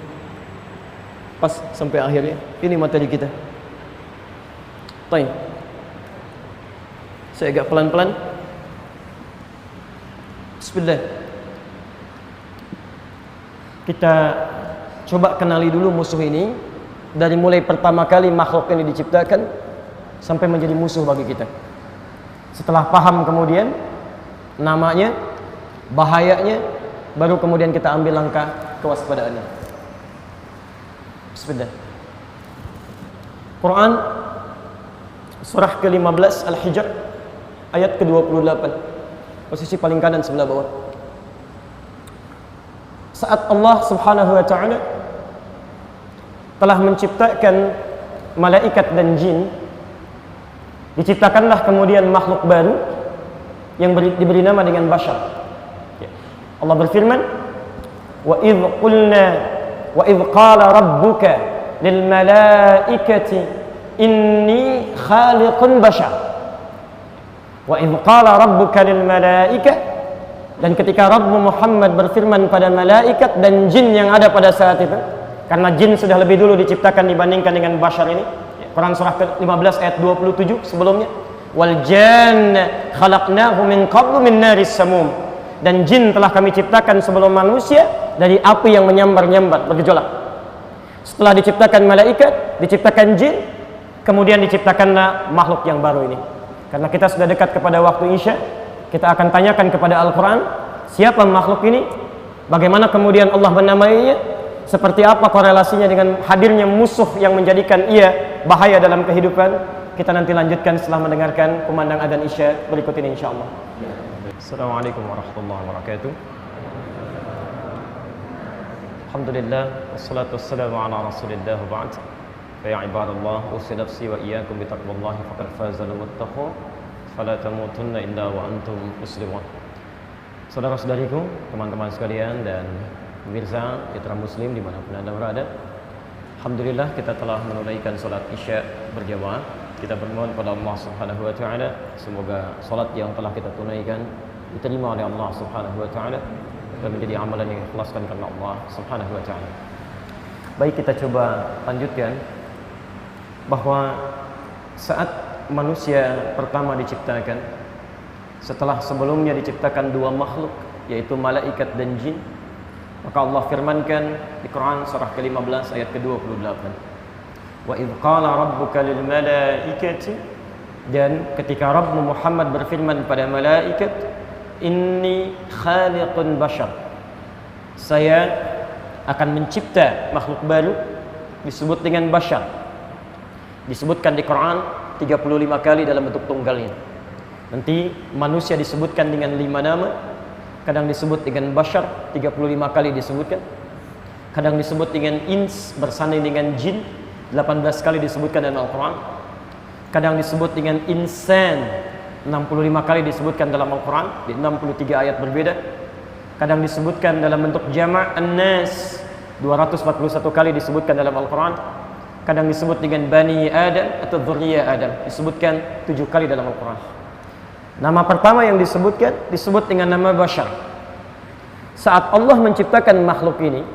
Pas sampai akhirnya. Ini materi kita. Baik. Saya agak pelan-pelan. Bismillah. Kita coba kenali dulu musuh ini, dari mulai pertama kali makhluk ini diciptakan sampai menjadi musuh bagi kita. Setelah paham kemudian namanya, bahayanya, baru kemudian kita ambil langkah kewaspadaannya. Bismillah. Quran surah ke-15 Al-Hijr ayat ke-28, posisi paling kanan sebelah bawah. Saat Allah Subhanahu wa ta'ala telah menciptakan malaikat dan jin, diciptakanlah kemudian makhluk baru yang diberi nama dengan bashar. Allah berfirman, wa idh qala rabbuka lil malaikati inni khaliqun bashar. Wa idh qala rabbuka lil malaikati, dan ketika Rabbmu Muhammad berfirman pada malaikat dan jin yang ada pada saat itu, karena jin sudah lebih dulu diciptakan dibandingkan dengan bashar ini. Quran surah ke-15 ayat 27 sebelumnya, wal janna khalaqnahu min qablu min naris samum, dan jin telah kami ciptakan sebelum manusia dari api yang menyambar-nyambar, bergejolak. Setelah diciptakan malaikat, diciptakan jin, kemudian diciptakanlah makhluk yang baru ini. Karena kita sudah dekat kepada waktu Isya, kita akan tanyakan kepada Al-Quran, siapa makhluk ini, bagaimana kemudian Allah menamainya, seperti apa korelasinya dengan hadirnya musuh yang menjadikan ia bahaya dalam kehidupan. Kita nanti lanjutkan setelah mendengarkan kumandang adzan Isya berikut ini insyaallah. Assalamualaikum warahmatullahi wabarakatuh. Alhamdulillah, wassalatu wassalamu ala rasulillah wa ba'd. Ya ibadallah, usi nafsi wa iyyakum bi taqwallahi faqad faza al-muttaqun. Fala tamutunna illa wa antum muslimun. Saudara-saudariku, teman-teman sekalian dan pemirsa mitra muslim dimanapun anda berada, alhamdulillah kita telah menunaikan salat Isya berjamaah. Kita bermohon pada Allah Subhanahu wa taala semoga salat yang telah kita tunaikan diterima oleh Allah Subhanahu wa taala dan menjadi amalan yang ikhlaskan karena Allah Subhanahu wa taala. Baik, kita coba lanjutkan bahwa saat manusia pertama diciptakan, setelah sebelumnya diciptakan dua makhluk yaitu malaikat dan jin, maka Allah firmankan di Quran surah ke-15 ayat ke-28, wa idh qala rabbuka lil malaikati, dan ketika Rabbmu Muhammad berfirman pada malaikat, inni khaliqun bashar, saya akan mencipta makhluk baru, disebut dengan bashar. Disebutkan di Quran 35 kali dalam bentuk tunggalnya. Nanti manusia disebutkan dengan 5 nama, kadang disebut dengan bashar 35 kali disebutkan. Kadang disebut dengan ins, bersanding dengan jin, 18 kali disebutkan dalam Al-Quran. Kadang disebut dengan insan, 65 kali disebutkan dalam Al-Quran, di 63 ayat berbeda. Kadang disebutkan dalam bentuk jama' an-nas, 241 kali disebutkan dalam Al-Quran. Kadang disebut dengan Bani Adam atau Dzurriyyah Adam, disebutkan 7 kali dalam Al-Quran. Nama pertama yang disebut dengan nama Bashar. Saat Allah menciptakan makhluk ini,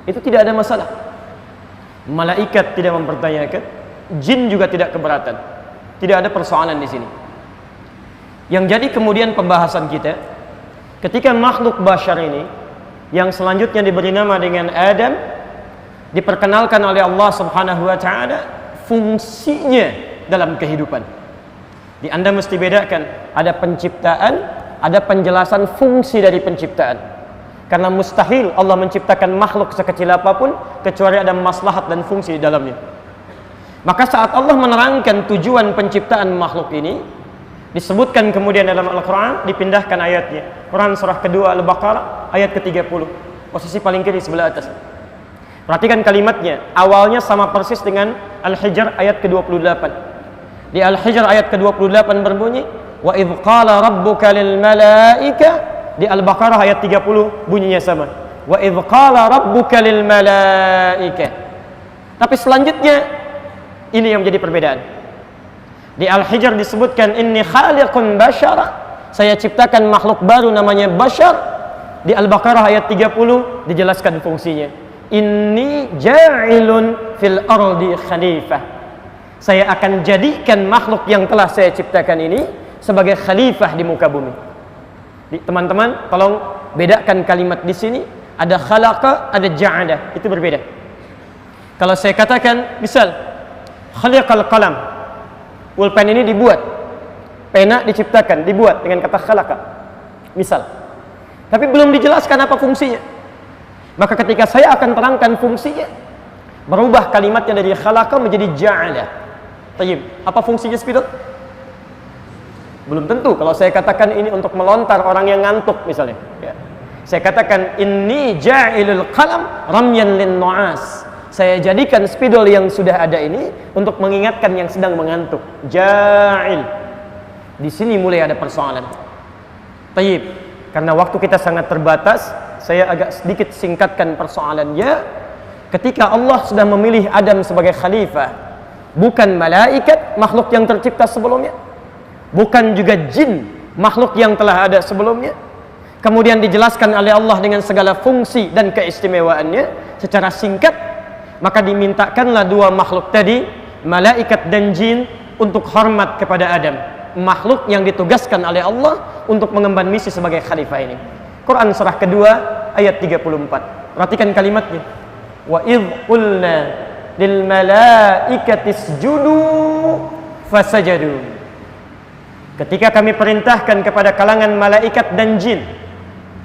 itu tidak ada masalah. Malaikat tidak mempertanyakan, jin juga tidak keberatan. Tidak ada persoalan di sini. Yang jadi kemudian pembahasan kita, ketika makhluk Bashar ini, yang selanjutnya diberi nama dengan Adam, diperkenalkan oleh Allah Subhanahu wa Ta'ala fungsinya dalam kehidupan. Anda mesti bedakan, ada penciptaan, ada penjelasan fungsi dari penciptaan. Karena mustahil Allah menciptakan makhluk sekecil apapun kecuali ada maslahat dan fungsi di dalamnya. Maka saat Allah menerangkan tujuan penciptaan makhluk ini, disebutkan kemudian dalam Al-Quran, dipindahkan ayatnya. Quran surah kedua Al-Baqarah ayat ke-30, posisi paling kiri sebelah atas. Perhatikan kalimatnya, awalnya sama persis dengan Al-Hijr ayat ke-28. Di Al-Hijr ayat ke-28 berbunyi, wa idh qala rabbuka lil malaika. Di Al-Baqarah ayat 30 bunyinya sama, wa idh qala rabbuka lil malaika. Tapi selanjutnya ini yang menjadi perbedaan. Di Al-Hijr disebutkan inni khaliqun basyara, saya ciptakan makhluk baru namanya Bashar. Di Al-Baqarah ayat 30 dijelaskan fungsinya, inni ja'ilun fil ardi khalifah, saya akan jadikan makhluk yang telah saya ciptakan ini sebagai khalifah di muka bumi. Teman-teman, tolong bedakan kalimat di sini. Ada khalaqa, ada ja'ala, itu berbeda. Kalau saya katakan, misal, khaliqal qalam, pulpen ini dibuat, pena diciptakan, dibuat dengan kata khalaqa, misal. Tapi belum dijelaskan apa fungsinya. Maka ketika saya akan terangkan fungsinya, berubah kalimatnya dari khalaqa menjadi ja'ala. Tayyib, apa fungsinya spidol? Belum tentu. Kalau saya katakan ini untuk melontar orang yang ngantuk misalnya, ya. Saya katakan inni ja'ilul qalam ramyan lin nu'as, saya jadikan spidol yang sudah ada ini untuk mengingatkan yang sedang mengantuk. Ja'il. Di sini mulai ada persoalan. Tayyib, karena waktu kita sangat terbatas, saya agak sedikit singkatkan persoalannya. Ketika Allah sudah memilih Adam sebagai khalifah, bukan malaikat, makhluk yang tercipta sebelumnya, bukan juga jin, makhluk yang telah ada sebelumnya, kemudian dijelaskan oleh Allah dengan segala fungsi dan keistimewaannya secara singkat, maka dimintakanlah dua makhluk tadi, malaikat dan jin, untuk hormat kepada Adam, makhluk yang ditugaskan oleh Allah untuk mengemban misi sebagai khalifah ini. Quran surah kedua ayat 34. Perhatikan kalimatnya, wa idh qulna lil malaikati isjudu fasajadu, ketika kami perintahkan kepada kalangan malaikat dan jin.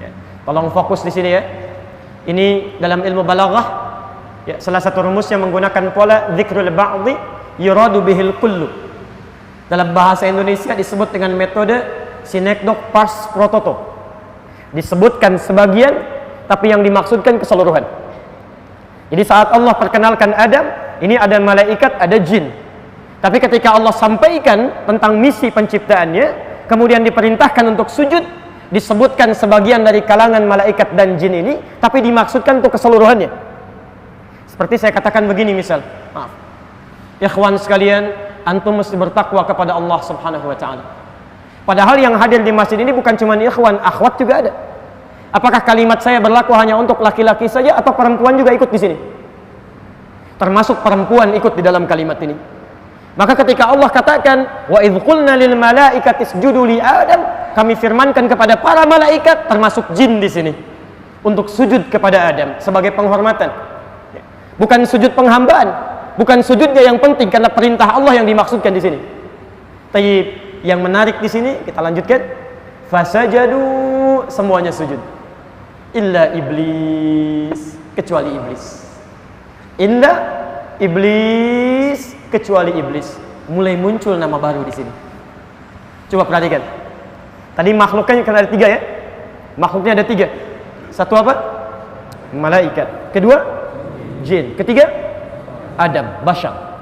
Ya, tolong fokus di sini ya. Ini dalam ilmu balaghah, ya, salah satu rumusnya menggunakan pola dzikrul ba'dhi yuradu bihil kullu. Dalam bahasa Indonesia disebut dengan metode synecdoche pars pro toto. Disebutkan sebagian, tapi yang dimaksudkan keseluruhan. Jadi saat Allah perkenalkan Adam, ini ada malaikat, ada jin. Tapi ketika Allah sampaikan tentang misi penciptaannya, kemudian diperintahkan untuk sujud, disebutkan sebagian dari kalangan malaikat dan jin ini, tapi dimaksudkan untuk keseluruhannya. Seperti saya katakan begini misal, maaf, ikhwan sekalian, antum mesti bertakwa kepada Allah Subhanahu wa Ta'ala. Padahal yang hadir di masjid ini bukan cuma ikhwan, akhwat juga ada. Apakah kalimat saya berlaku hanya untuk laki-laki saja atau perempuan juga ikut di sini? Termasuk perempuan ikut di dalam kalimat ini. Maka ketika Allah katakan wa idz qulna lil malaikati isjudu li Adam, kami firmankan kepada para malaikat termasuk jin di sini untuk sujud kepada Adam sebagai penghormatan. Bukan sujud penghambaan, bukan sujudnya yang penting karena perintah Allah yang dimaksudkan di sini. Tayyib, yang menarik di sini kita lanjutkan, fasajadu, semuanya sujud. Illa iblis, kecuali iblis. Illa iblis, kecuali iblis. Mulai muncul nama baru di sini. Coba perhatikan. Tadi makhluknya kan ada 3 ya. Makhluknya ada 3. Satu apa? Malaikat. Kedua, jin. Ketiga, Adam, bashar.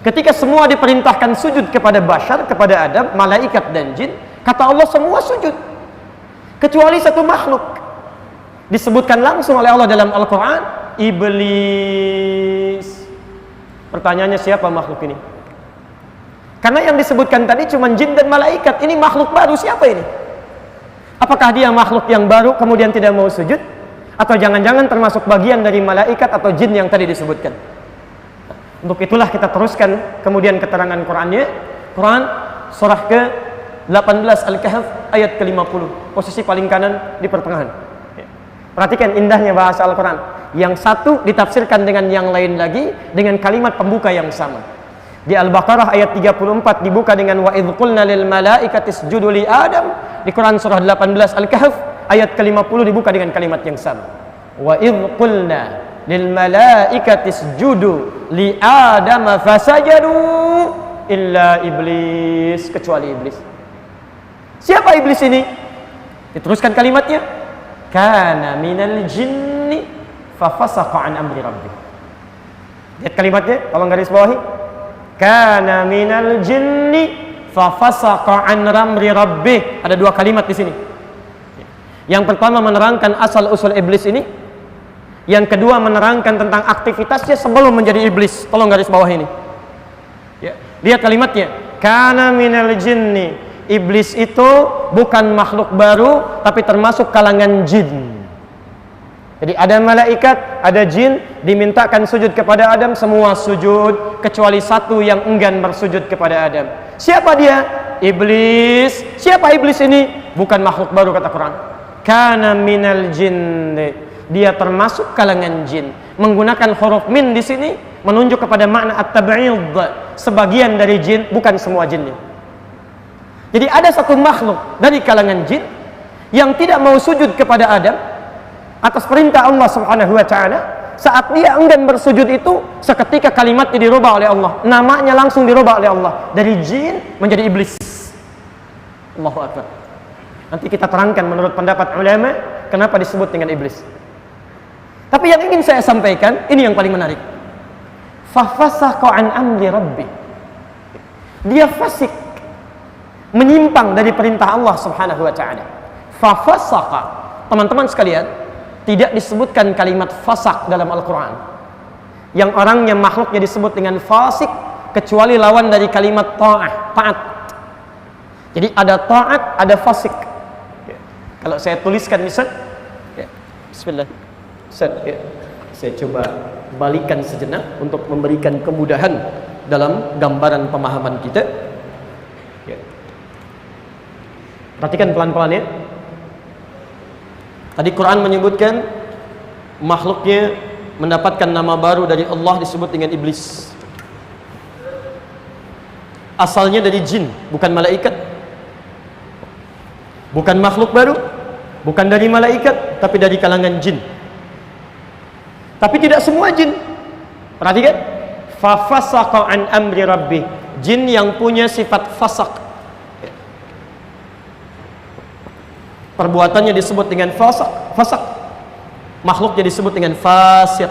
Ketika semua diperintahkan sujud kepada bashar, kepada Adam, malaikat dan jin, kata Allah semua sujud. Kecuali satu makhluk. Disebutkan langsung oleh Allah dalam Al-Quran, iblis. Pertanyaannya, siapa makhluk ini? Karena yang disebutkan tadi cuma jin dan malaikat. Ini makhluk baru, siapa ini? Apakah dia makhluk yang baru kemudian tidak mau sujud? Atau jangan-jangan termasuk bagian dari malaikat atau jin yang tadi disebutkan? Untuk itulah kita teruskan kemudian keterangan Qurannya. Quran surah ke-18 Al-Kahf ayat ke-50, posisi paling kanan di pertengahan. Perhatikan indahnya bahasa Al-Quran. Yang satu ditafsirkan dengan yang lain lagi dengan kalimat pembuka yang sama. Di Al-Baqarah ayat 34 dibuka dengan wa idz qulna lil malaikati isjudu li Adam. Di Quran surah 18 Al-Kahf ayat ke-50 dibuka dengan kalimat yang sama. Wa idz qulna lil malaikati isjudu li Adam fasajadu illa iblis, kecuali iblis. Siapa iblis ini? Diteruskan kalimatnya, kana minal jinni fafasaqa an amri rabbih. Lihat kalimatnya, tolong garis bawahi. Kana minal jinni fafasaqa an amri rabbih. Ada dua kalimat di sini. Yang pertama menerangkan asal usul iblis ini. Yang kedua menerangkan tentang aktivitasnya sebelum menjadi iblis. Tolong garis bawah ini. Ya. Lihat kalimatnya. Kana minal jinni. Iblis itu bukan makhluk baru, tapi termasuk kalangan jin. Jadi ada malaikat, ada jin, dimintakan sujud kepada Adam, semua sujud, kecuali satu yang enggan bersujud kepada Adam. Siapa dia? Iblis. Siapa iblis ini? Bukan makhluk baru kata Quran. Kana minal jinni. Dia termasuk kalangan jin. Menggunakan huruf min di sini menunjuk kepada makna at-tab'id, sebagian dari jin, bukan semua jinnya. Jadi ada satu makhluk dari kalangan jin yang tidak mau sujud kepada Adam atas perintah Allah Subhanahu wa taala. Saat dia enggan bersujud itu, seketika kalimatnya dirubah oleh Allah, namanya langsung dirubah oleh Allah, dari jin menjadi iblis. Allahu akbar. Nanti kita terangkan menurut pendapat ulama kenapa disebut dengan iblis. Tapi yang ingin saya sampaikan, ini yang paling menarik. Fafasaqa an amri rabbi. Dia fasik, menyimpang dari perintah Allah Subhanahu wa taala. Fafasaqa. Teman-teman sekalian, tidak disebutkan kalimat fasak dalam Al-Qur'an. Yang orangnya makhluknya disebut dengan fasik kecuali lawan dari kalimat ta'ah, taat. Jadi ada taat, ada fasik. Kalau saya tuliskan misal, bismillah. Saya coba balikan sejenak untuk memberikan kemudahan dalam gambaran pemahaman kita. Perhatikan pelan-pelan ya. Tadi Quran menyebutkan makhluknya mendapatkan nama baru dari Allah, disebut dengan iblis. Asalnya dari jin, bukan malaikat. Bukan makhluk baru, bukan dari malaikat, tapi dari kalangan jin. Tapi tidak semua jin. Perhatikan. Fafasaqa an amri rabbih. Jin yang punya sifat fasak. Perbuatannya disebut dengan fasak. Fasak. Makhluknya disebut dengan fasik.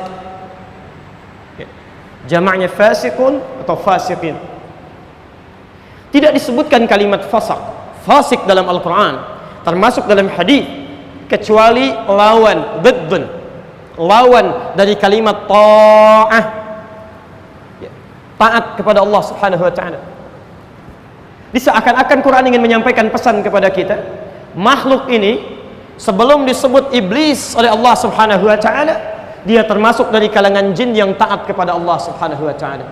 Jamaknya fasikun atau fasikin. Tidak disebutkan kalimat fasak. Fasik dalam Al-Quran, termasuk dalam hadis, kecuali lawan, diddun. Lawan dari kalimat ta'ah, taat kepada Allah Subhanahu wa taala. Seakan-akan Quran ingin menyampaikan pesan kepada kita, makhluk ini sebelum disebut iblis oleh Allah Subhanahu wa taala, dia termasuk dari kalangan jin yang taat kepada Allah Subhanahu wa taala.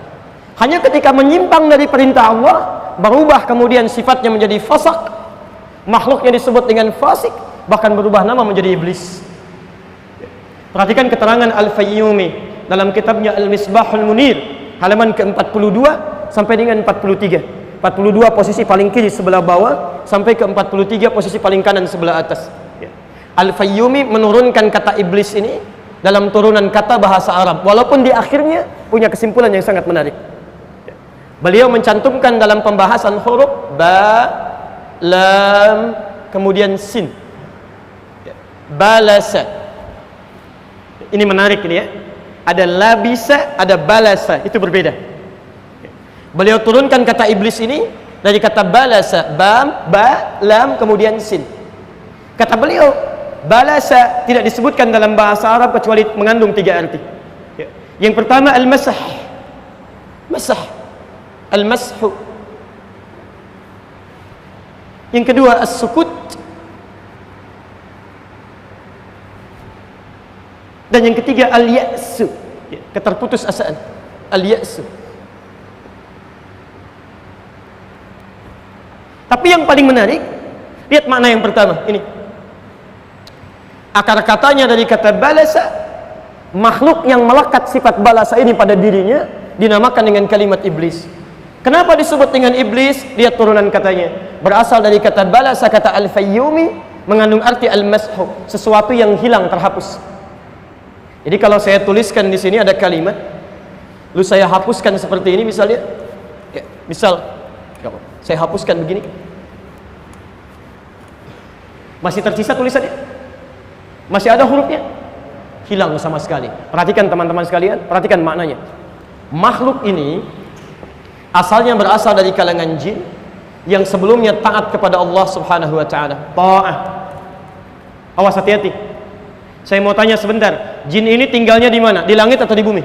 Hanya ketika menyimpang dari perintah Allah, berubah kemudian sifatnya menjadi fasak, makhluknya disebut dengan fasik, bahkan berubah nama menjadi iblis. Perhatikan keterangan Al-Fayyumi dalam kitabnya Al-Misbahul Munir, halaman ke-42 sampai dengan 43. 42 posisi paling kiri sebelah bawah sampai ke 43 posisi paling kanan sebelah atas. Al-Fayyumi menurunkan kata iblis ini dalam turunan kata bahasa Arab, walaupun di akhirnya punya kesimpulan yang sangat menarik. Beliau mencantumkan dalam pembahasan huruf ba, lam, kemudian sin. Balasa. Ini menarik ini ya. ada labisa, ada balasa, itu berbeda. Beliau turunkan kata iblis ini dari kata balasa, ba, lam, kemudian sin. Kata beliau, balasa tidak disebutkan dalam bahasa Arab kecuali mengandung 3 arti. Yang pertama al-masah, masah, al-mashu. Yang kedua as-sukut. Dan yang ketiga al-ya'su, keterputus asaan, al-ya'su. Tapi yang paling menarik, lihat makna yang pertama ini. Akar katanya dari kata balasa, makhluk yang melekat sifat balasa ini pada dirinya dinamakan dengan kalimat iblis. Kenapa disebut dengan iblis? Lihat turunan katanya, berasal dari kata balasa, kata al-fayyumi, mengandung arti al-mashu, sesuatu yang hilang, terhapus. Jadi kalau saya tuliskan di sini ada kalimat, lalu saya hapuskan seperti ini misalnya, ya, misal saya hapuskan begini, masih tersisa tulisannya, masih ada hurufnya, hilang sama sekali. Perhatikan teman-teman sekalian, perhatikan maknanya. Makhluk ini asalnya berasal dari kalangan jin yang sebelumnya taat kepada Allah Subhanahu wa taala. Ta'ah. Awas, hati-hati. Saya mau tanya sebentar, jin ini tinggalnya di mana? Di langit atau di bumi?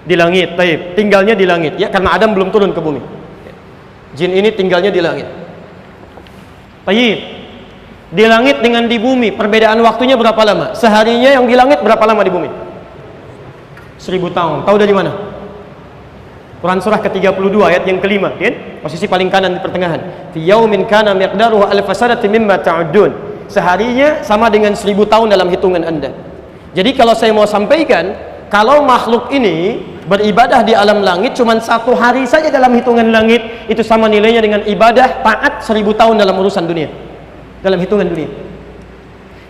Di langit, taib. Tinggalnya di langit, ya, karena Adam belum turun ke bumi. Jin ini tinggalnya di langit. Taib. Di langit dengan di bumi, perbedaan waktunya berapa lama? Seharinya yang di langit berapa lama di bumi? 1000 tahun. Tahu dari mana? Quran surah ke-32 ayat yang kelima, kan? Posisi paling kanan di pertengahan. Fi yaumin kana miqdaruhu alf sanati mimma ta'udun. Seharinya sama dengan 1000 tahun dalam hitungan Anda. Jadi kalau saya mau sampaikan, kalau makhluk ini beribadah di alam langit cuma 1 hari saja dalam hitungan langit, itu sama nilainya dengan ibadah taat 1000 tahun dalam urusan dunia, dalam hitungan dunia.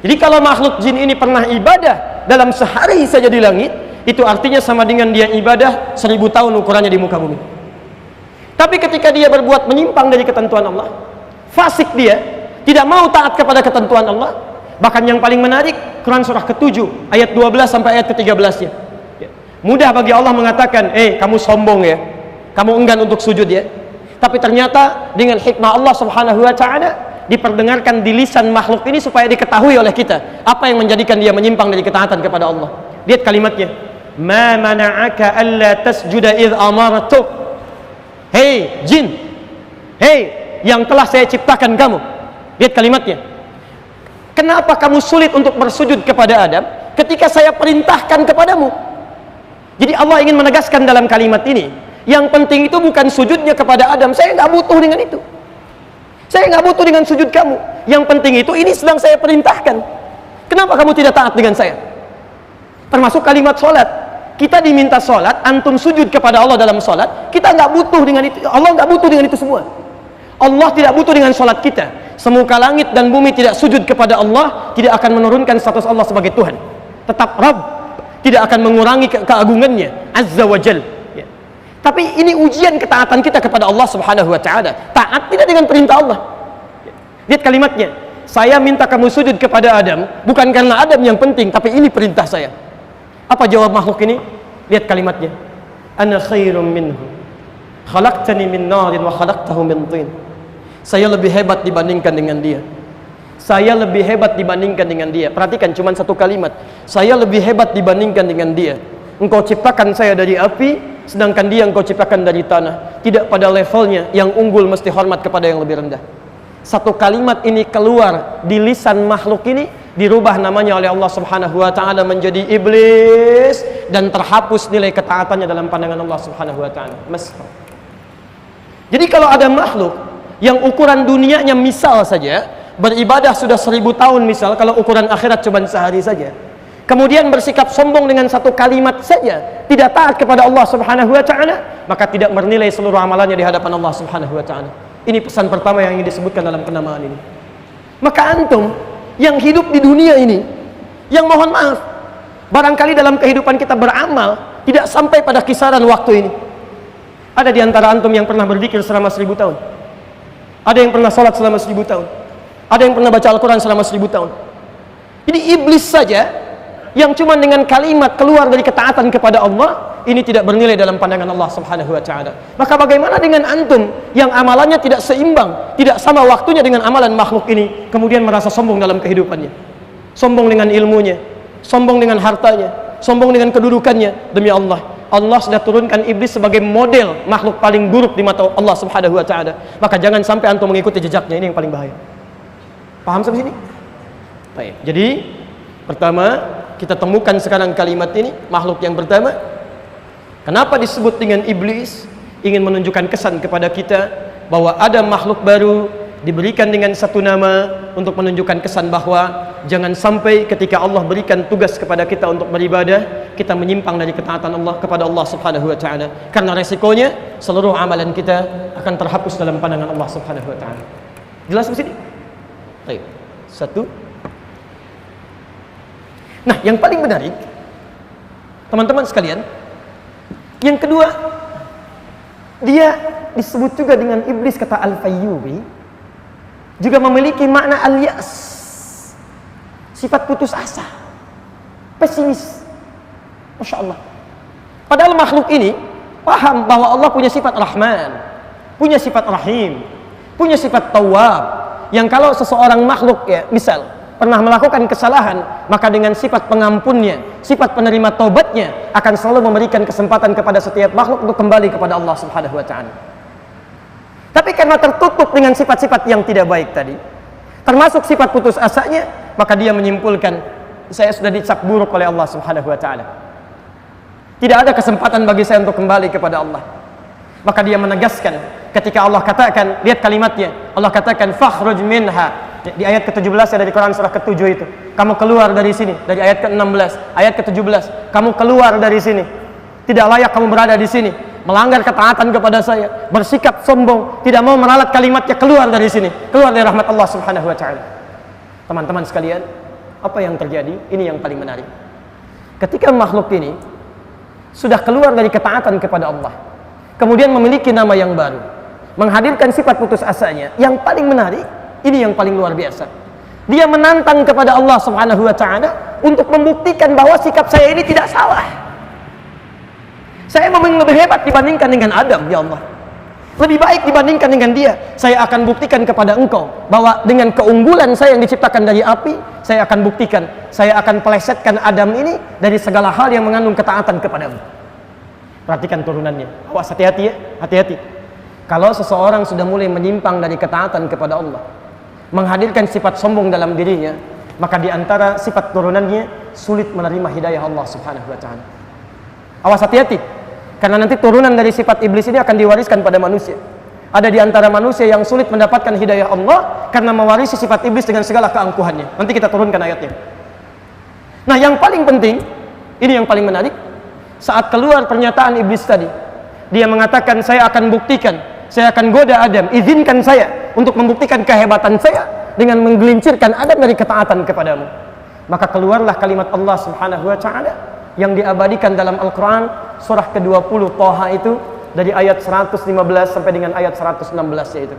Jadi kalau makhluk jin ini pernah ibadah dalam sehari saja di langit, itu artinya sama dengan dia ibadah 1000 tahun ukurannya di muka bumi. Tapi ketika dia berbuat menyimpang dari ketentuan Allah, fasik dia, tidak mau taat kepada ketentuan Allah. Bahkan yang paling menarik, Quran surah ke-7 ayat 12 sampai ayat ke-13 ya. Mudah bagi Allah mengatakan, kamu sombong ya, kamu enggan untuk sujud ya. Tapi ternyata dengan hikmah Allah Subhanahu wa taala diperdengarkan di lisan makhluk ini supaya diketahui oleh kita apa yang menjadikan dia menyimpang dari ketaatan kepada Allah. Lihat kalimatnya, ma mana'aka alla tasjuda idh amartuk. Hei jin, hei yang telah saya ciptakan kamu. Lihat kalimatnya, kenapa kamu sulit untuk bersujud kepada Adam ketika saya perintahkan kepadamu? Jadi Allah ingin menegaskan dalam kalimat ini, yang penting itu bukan sujudnya kepada Adam. Saya nggak butuh dengan itu, saya nggak butuh dengan sujud kamu. Yang penting itu ini sedang saya perintahkan. Kenapa kamu tidak taat dengan saya? Termasuk kalimat sholat, kita diminta sholat, antum sujud kepada Allah dalam sholat, kita nggak butuh dengan itu. Allah nggak butuh dengan itu semua. Allah tidak butuh dengan sholat kita. Semuka langit dan bumi tidak sujud kepada Allah, tidak akan menurunkan status Allah sebagai Tuhan. Tetap Rabb, tidak akan mengurangi keagungannya Azza wa Jal ya. Tapi ini ujian ketaatan kita kepada Allah Subhanahu wa ta'ala. Taat tidak dengan perintah Allah ya. Lihat kalimatnya, saya minta kamu sujud kepada Adam bukan karena Adam yang penting, tapi ini perintah saya. Apa jawab makhluk ini? Lihat kalimatnya, ana khairum minhu khalaqtani min narin wa khalaqtahu min tin. Saya lebih hebat dibandingkan dengan dia. Saya lebih hebat dibandingkan dengan dia. Perhatikan cuma satu kalimat, saya lebih hebat dibandingkan dengan dia. Engkau ciptakan saya dari api, sedangkan dia engkau ciptakan dari tanah. Tidak pada levelnya, yang unggul mesti hormat kepada yang lebih rendah. Satu kalimat ini keluar di lisan makhluk ini, dirubah namanya oleh Allah Subhanahu wa ta'ala menjadi iblis, dan terhapus nilai ketaatannya dalam pandangan Allah Subhanahu wa ta'ala. Jadi kalau ada makhluk yang ukuran dunianya misal saja beribadah sudah 1000 tahun misal, kalau ukuran akhirat cuma sehari saja, kemudian bersikap sombong dengan satu kalimat saja, tidak taat kepada Allah Subhanahu wa ta'ala, maka tidak bernilai seluruh amalannya di hadapan Allah Subhanahu wa ta'ala. Ini pesan pertama yang ingin disebutkan dalam penamaan ini. Maka antum yang hidup di dunia ini, yang mohon maaf, barangkali dalam kehidupan kita beramal tidak sampai pada kisaran waktu ini. Ada di antara antum yang pernah berzikir selama 1000 tahun? Ada yang pernah sholat selama 1000 tahun? Ada yang pernah baca Al-Quran selama 1000 tahun? Jadi iblis saja yang cuma dengan kalimat keluar dari ketaatan kepada Allah, ini tidak bernilai dalam pandangan Allah Subhanahu wa taala. Maka bagaimana dengan antum yang amalannya tidak seimbang, tidak sama waktunya dengan amalan makhluk ini, kemudian merasa sombong dalam kehidupannya, sombong dengan ilmunya, sombong dengan hartanya, sombong dengan kedudukannya? Demi Allah, Allah sudah turunkan iblis sebagai model makhluk paling buruk di mata Allah Subhanahu wa taala. Maka jangan sampai antum mengikuti jejaknya, ini yang paling bahaya. Paham sampai sini? Baik. Jadi pertama, kita temukan sekarang kalimat ini, makhluk yang pertama. Kenapa disebut dengan iblis? Ingin menunjukkan kesan kepada kita bahwa ada makhluk baru diberikan dengan satu nama untuk menunjukkan kesan bahwa jangan sampai ketika Allah berikan tugas kepada kita untuk beribadah, kita menyimpang dari ketaatan Allah kepada Allah Subhanahu wa taala. Karena resikonya seluruh amalan kita akan terhapus dalam pandangan Allah Subhanahu wa taala. Jelas di sini? Baik. Satu. Nah, yang paling menarik, teman-teman sekalian, yang kedua, dia disebut juga dengan iblis, kata Al-Fayyubi, juga memiliki makna al-ya'as, sifat putus asa, pesimis. Masya Allah. Padahal makhluk ini paham bahwa Allah punya sifat Rahman, punya sifat Rahim, punya sifat Tawwab, yang kalau seseorang makhluk, ya misal pernah melakukan kesalahan, maka dengan sifat pengampunnya, sifat penerima taubatnya, akan selalu memberikan kesempatan kepada setiap makhluk untuk kembali kepada Allah Subhanahu wa taala. Tapi karena tertutup dengan sifat-sifat yang tidak baik tadi, termasuk sifat putus asanya, maka dia menyimpulkan, saya sudah dicap buruk oleh Allah Subhanahu wa taala. Tidak ada kesempatan bagi saya untuk kembali kepada Allah. Maka dia menegaskan ketika Allah katakan, lihat kalimatnya, Allah katakan fakhruj minha, di ayat ke-17 dari Quran surah ke-7 itu, kamu keluar dari sini, dari ayat ke-16, ayat ke-17, kamu keluar dari sini, tidak layak kamu berada di sini, melanggar ketaatan kepada saya, bersikap sombong, tidak mau meralat kalimatnya, keluar dari sini, keluar dari rahmat Allah Subhanahu wa taala. Teman-teman sekalian, apa yang terjadi? Ini yang paling menarik. Ketika makhluk ini sudah keluar dari ketaatan kepada Allah, kemudian memiliki nama yang baru, menghadirkan sifat putus asanya, yang paling menarik, ini yang paling luar biasa. Dia menantang kepada Allah Subhanahu wa taala untuk membuktikan bahwa sikap saya ini tidak salah. Saya memang lebih hebat dibandingkan dengan Adam, ya Allah. Lebih baik dibandingkan dengan dia. Saya akan buktikan kepada engkau bahwa dengan keunggulan saya yang diciptakan dari api, saya akan buktikan, saya akan pelesetkan Adam ini dari segala hal yang mengandung ketaatan kepadamu. Perhatikan turunannya. Awas, hati-hati ya, hati-hati. Kalau seseorang sudah mulai menyimpang dari ketaatan kepada Allah, menghadirkan sifat sombong dalam dirinya, maka di antara sifat turunannya sulit menerima hidayah Allah Subhanahu wa taala. Awas, hati-hati. Karena nanti turunan dari sifat iblis ini akan diwariskan pada manusia. Ada di antara manusia yang sulit mendapatkan hidayah Allah karena mewarisi sifat iblis dengan segala keangkuhannya. Nanti kita turunkan ayatnya. Nah, yang paling penting, ini yang paling menarik, saat keluar pernyataan iblis tadi, dia mengatakan, saya akan buktikan, saya akan goda Adam, izinkan saya untuk membuktikan kehebatan saya dengan menggelincirkan Adam dari ketaatan kepadamu. Maka keluarlah kalimat Allah Subhanahu wa taala yang diabadikan dalam Al-Quran surah ke-20 Thaha itu, dari ayat 115 sampai dengan ayat 116, yaitu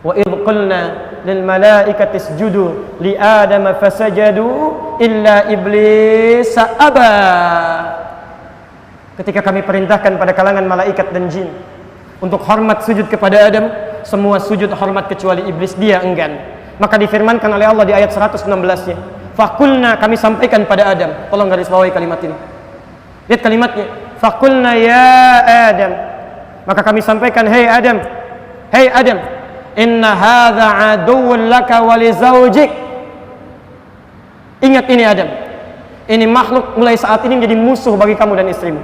wa idh qulna lil malaikati isjudu li adama fasajadu illa iblis aba. Ketika kami perintahkan pada kalangan malaikat dan jin untuk hormat sujud kepada Adam, semua sujud hormat kecuali iblis, dia enggan. Maka difirmankan oleh Allah di ayat 116-nya, fakulna, kami sampaikan pada Adam. Tolong garis bawahi kalimat ini. Lihat kalimatnya. Fakulna ya Adam. Maka kami sampaikan, hei Adam, hei Adam, inna hadza aduwwun laka wa li zawjik. Ingat ini Adam. Ini makhluk mulai saat ini menjadi musuh bagi kamu dan istrimu.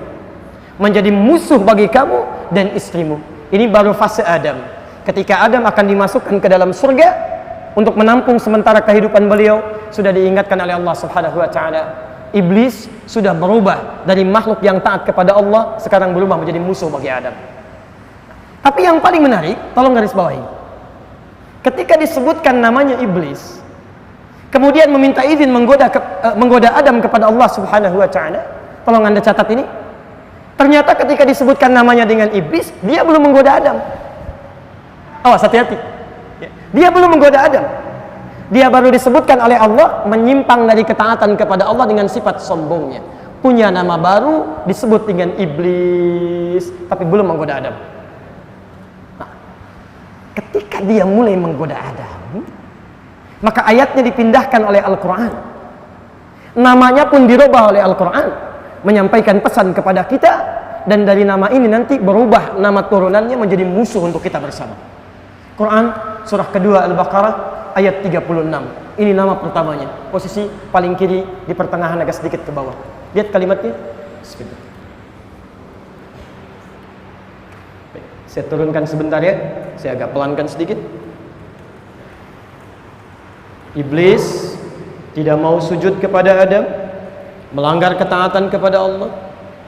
Menjadi musuh bagi kamu dan istrimu. Ini baru fase Adam. Ketika Adam akan dimasukkan ke dalam surga untuk menampung sementara kehidupan beliau, sudah diingatkan oleh Allah Subhanahu wa taala, iblis sudah berubah dari makhluk yang taat kepada Allah, sekarang berubah menjadi musuh bagi Adam. Tapi yang paling menarik, tolong garis bawahi, ketika disebutkan namanya iblis, kemudian meminta izin menggoda Adam kepada Allah Subhanahu wa taala, tolong Anda catat ini. Ternyata ketika disebutkan namanya dengan iblis, dia belum menggoda Adam. Awas, hati-hati. Dia belum menggoda Adam. Dia baru disebutkan oleh Allah menyimpang dari ketaatan kepada Allah dengan sifat sombongnya. Punya nama baru disebut dengan iblis, tapi belum menggoda Adam. Nah, ketika dia mulai menggoda Adam, maka ayatnya dipindahkan oleh Al-Quran. Namanya pun dirubah oleh Al-Quran, menyampaikan pesan kepada kita, dan dari nama ini nanti berubah nama turunannya menjadi musuh untuk kita bersama. Quran surah kedua Al-Baqarah ayat 36. Ini nama pertamanya. Posisi paling kiri di pertengahan agak sedikit ke bawah. Lihat kalimatnya. Bismillah. Baik, saya turunkan sebentar ya. Saya agak pelankan sedikit. Iblis tidak mau sujud kepada Adam, melanggar ketaatan kepada Allah,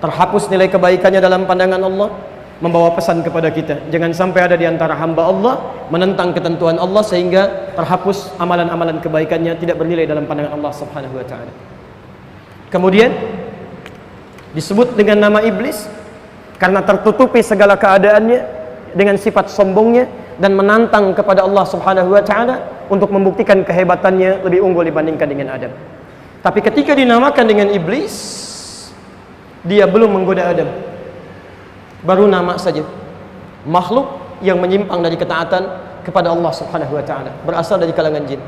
terhapus nilai kebaikannya dalam pandangan Allah, membawa pesan kepada kita, jangan sampai ada di antara hamba Allah menentang ketentuan Allah sehingga terhapus amalan-amalan kebaikannya, tidak bernilai dalam pandangan Allah Subhanahu wa taala. Kemudian disebut dengan nama iblis karena tertutupi segala keadaannya dengan sifat sombongnya dan menantang kepada Allah Subhanahu wa taala untuk membuktikan kehebatannya lebih unggul dibandingkan dengan Adam. Tapi ketika dinamakan dengan iblis, dia belum menggoda Adam. Baru nama saja. Makhluk yang menyimpang dari ketaatan kepada Allah Subhanahu wa taala, berasal dari kalangan jin.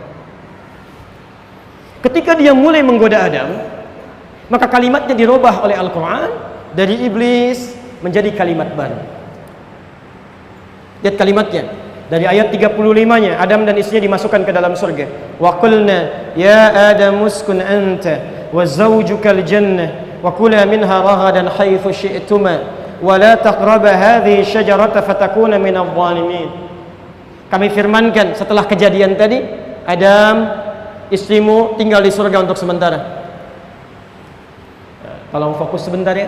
Ketika dia mulai menggoda Adam, maka kalimatnya dirubah oleh Al-Quran dari iblis menjadi kalimat baru. Lihat kalimatnya. Dari ayat 35-nya, Adam dan istrinya dimasukkan ke dalam surga. Wa qulna ya Adam uskun anta wa zawjukal jannah wa kula minha ragadan haitsu syi'tuma wa la taqraba hadhihi syajarata fatakuna minadh dhalimin. Kami firmankan setelah kejadian tadi, Adam, istrimu tinggal di surga untuk sementara. Tolong fokus sebentar ya.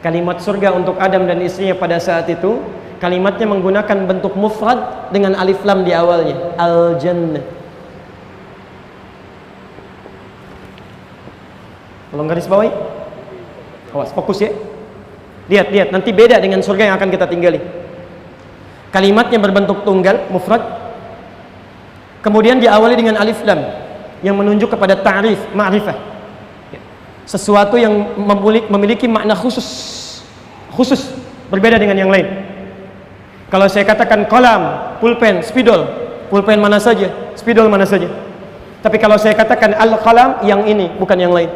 Kalimat surga untuk Adam dan istrinya pada saat itu, kalimatnya menggunakan bentuk mufrad dengan alif lam di awalnya, al-jannah. Tolong garis bawahi. Awas, fokus ya. Lihat, nanti beda dengan surga yang akan kita tinggali. Kalimatnya berbentuk tunggal, mufrad. Kemudian diawali dengan alif lam yang menunjuk kepada ta'rif, ma'rifah. Sesuatu yang memiliki makna khusus, berbeda dengan yang lain. Kalau saya katakan kolam, pulpen, spidol, pulpen mana saja, spidol mana saja. Tapi kalau saya katakan al-qalam, yang ini, bukan yang lain.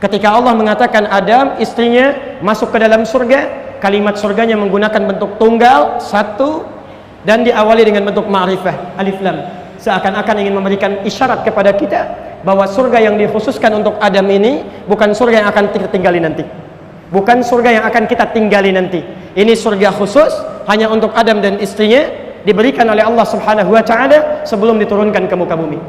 Ketika Allah mengatakan Adam, istrinya masuk ke dalam surga, kalimat surganya menggunakan bentuk tunggal, satu, dan diawali dengan bentuk ma'rifah, alif lam. Seakan-akan ingin memberikan isyarat kepada kita bahwa surga yang dikhususkan untuk Adam ini bukan surga yang akan kita tinggali nanti. Bukan surga yang akan kita tinggali nanti. Ini surga khusus hanya untuk Adam dan istrinya, diberikan oleh Allah Subhanahu wa taala sebelum diturunkan ke muka bumi.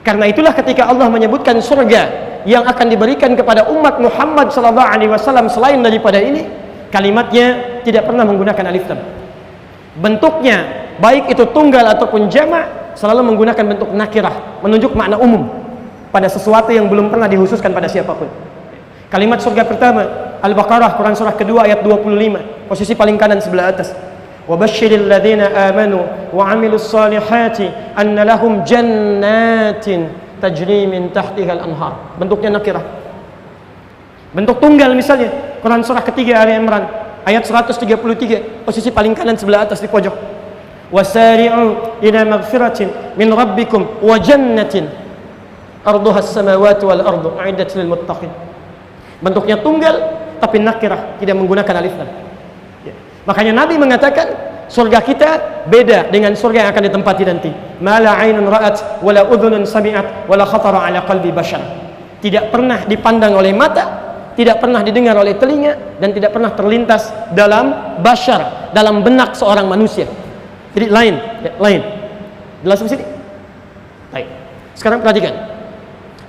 Karena itulah ketika Allah menyebutkan surga yang akan diberikan kepada umat Muhammad sallallahu alaihi wasallam selain daripada ini, kalimatnya tidak pernah menggunakan alif lam. Bentuknya baik itu tunggal ataupun jamak selalu menggunakan bentuk nakirah, menunjuk makna umum pada sesuatu yang belum pernah dikhususkan pada siapapun. Kalimat surga pertama Al-Baqarah, Quran surah kedua ayat 25, posisi paling kanan sebelah atas. Wa basyiril ladzina amanu wa 'amilus solihati anna lahum jannatin tajri min tahtihal anhar. Bentuknya nakirah. Bentuk tunggal misalnya Quran surah ketiga Ali Imran ayat 133, posisi paling kanan sebelah atas di pojok. Wasari'u ila maghfiratin min rabbikum wa jannatin arduha as-samawati wal ardu a'iddat lil muttaqin. Bentuknya tunggal tapi nakirah, tidak menggunakan alif lam. Ya. Makanya Nabi mengatakan surga kita beda dengan surga yang akan ditempati nanti. Ma la 'ainun ra'at wa la udhunun sami'at wa la khatara 'ala qalbi bashar. Tidak pernah dipandang oleh mata, tidak pernah didengar oleh telinga, dan tidak pernah terlintas dalam bashar, dalam benak seorang manusia. Jadi lain. Jelas di sini? Baik. Sekarang perhatikan.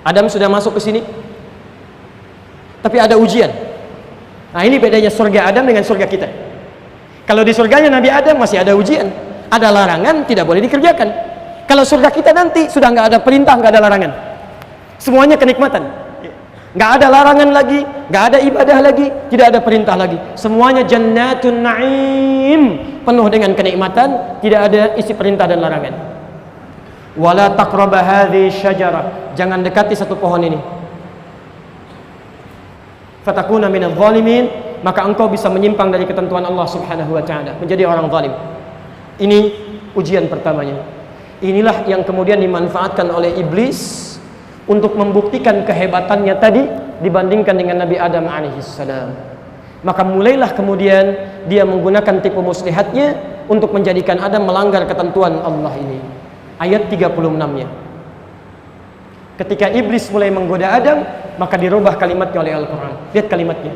Adam sudah masuk ke sini. Tapi ada ujian. Nah, ini bedanya surga Adam dengan surga kita. Kalau di surganya Nabi Adam masih ada ujian, ada larangan, tidak boleh dikerjakan. Kalau surga kita nanti sudah nggak ada perintah, nggak ada larangan, semuanya kenikmatan, nggak ada larangan lagi, nggak ada ibadah lagi, tidak ada perintah lagi, semuanya jannatun na'im, penuh dengan kenikmatan, tidak ada isi perintah dan larangan. Wala taqraba hadhihi syajarah, jangan dekati satu pohon ini. Fatakuna minadh dhalimin, maka engkau bisa menyimpang dari ketentuan Allah Subhanahu wa taala, menjadi orang zalim. Ini ujian pertamanya. Inilah yang kemudian dimanfaatkan oleh iblis untuk membuktikan kehebatannya tadi dibandingkan dengan Nabi Adam alaihissalam. Maka mulailah kemudian dia menggunakan tipu muslihatnya untuk menjadikan Adam melanggar ketentuan Allah ini. Ayat 36-nya. Ketika iblis mulai menggoda Adam, maka dirubah kalimatnya oleh Al-Quran. Lihat kalimatnya.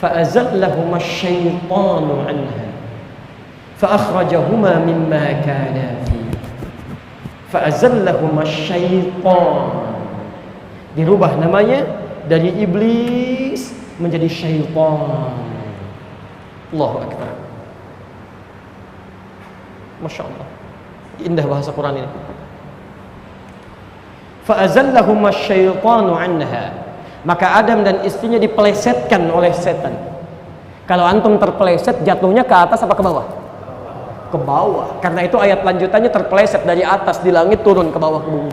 فَأَزَلَّهُمَا الشَّيْطَانُ عَنْهَا فَأَخْرَجَهُمَا مِمَّا كَانَا فِيهِ فَأَزَلَّهُمَا الشَّيْطَانُ. Dirubah namanya dari iblis menjadi syaitan. Allahu Akbar. Masya Allah, indah bahasa Quran ini. فَأَزَلَّهُمَا الشَّيْطَانُ عَنْهَا, maka Adam dan istrinya dipelesetkan oleh setan. Kalau antum terpeleset, jatuhnya ke atas apa ke bawah? Ke bawah. Karena itu ayat lanjutannya terpeleset dari atas di langit turun ke bawah ke bumi.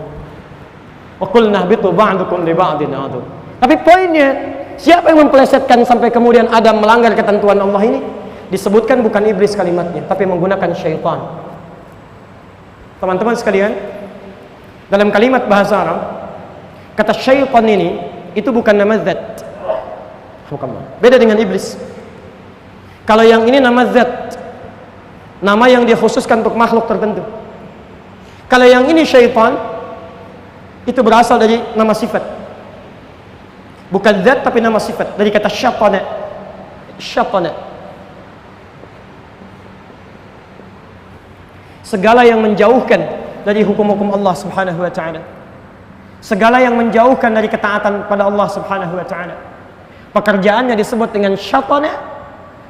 Wa qulna bitu ba'dukum li ba'din adu. Tapi poinnya, siapa yang mempelesetkan sampai kemudian Adam melanggar ketentuan Allah ini? Disebutkan bukan iblis kalimatnya, tapi menggunakan syaitan. Teman-teman sekalian, dalam kalimat bahasa Arab, kata syaitan ini itu bukan nama zat. Beda dengan iblis. Kalau yang ini nama zat, nama yang dikhususkan untuk makhluk tertentu. Kalau yang ini syaitan, itu berasal dari nama sifat. Bukan zat tapi nama sifat, dari kata syatana. Syatana. Segala yang menjauhkan dari hukum-hukum Allah Subhanahu wa taala. Segala yang menjauhkan dari ketaatan pada Allah Subhanahu wa taala. Pekerjaannya disebut dengan syatana.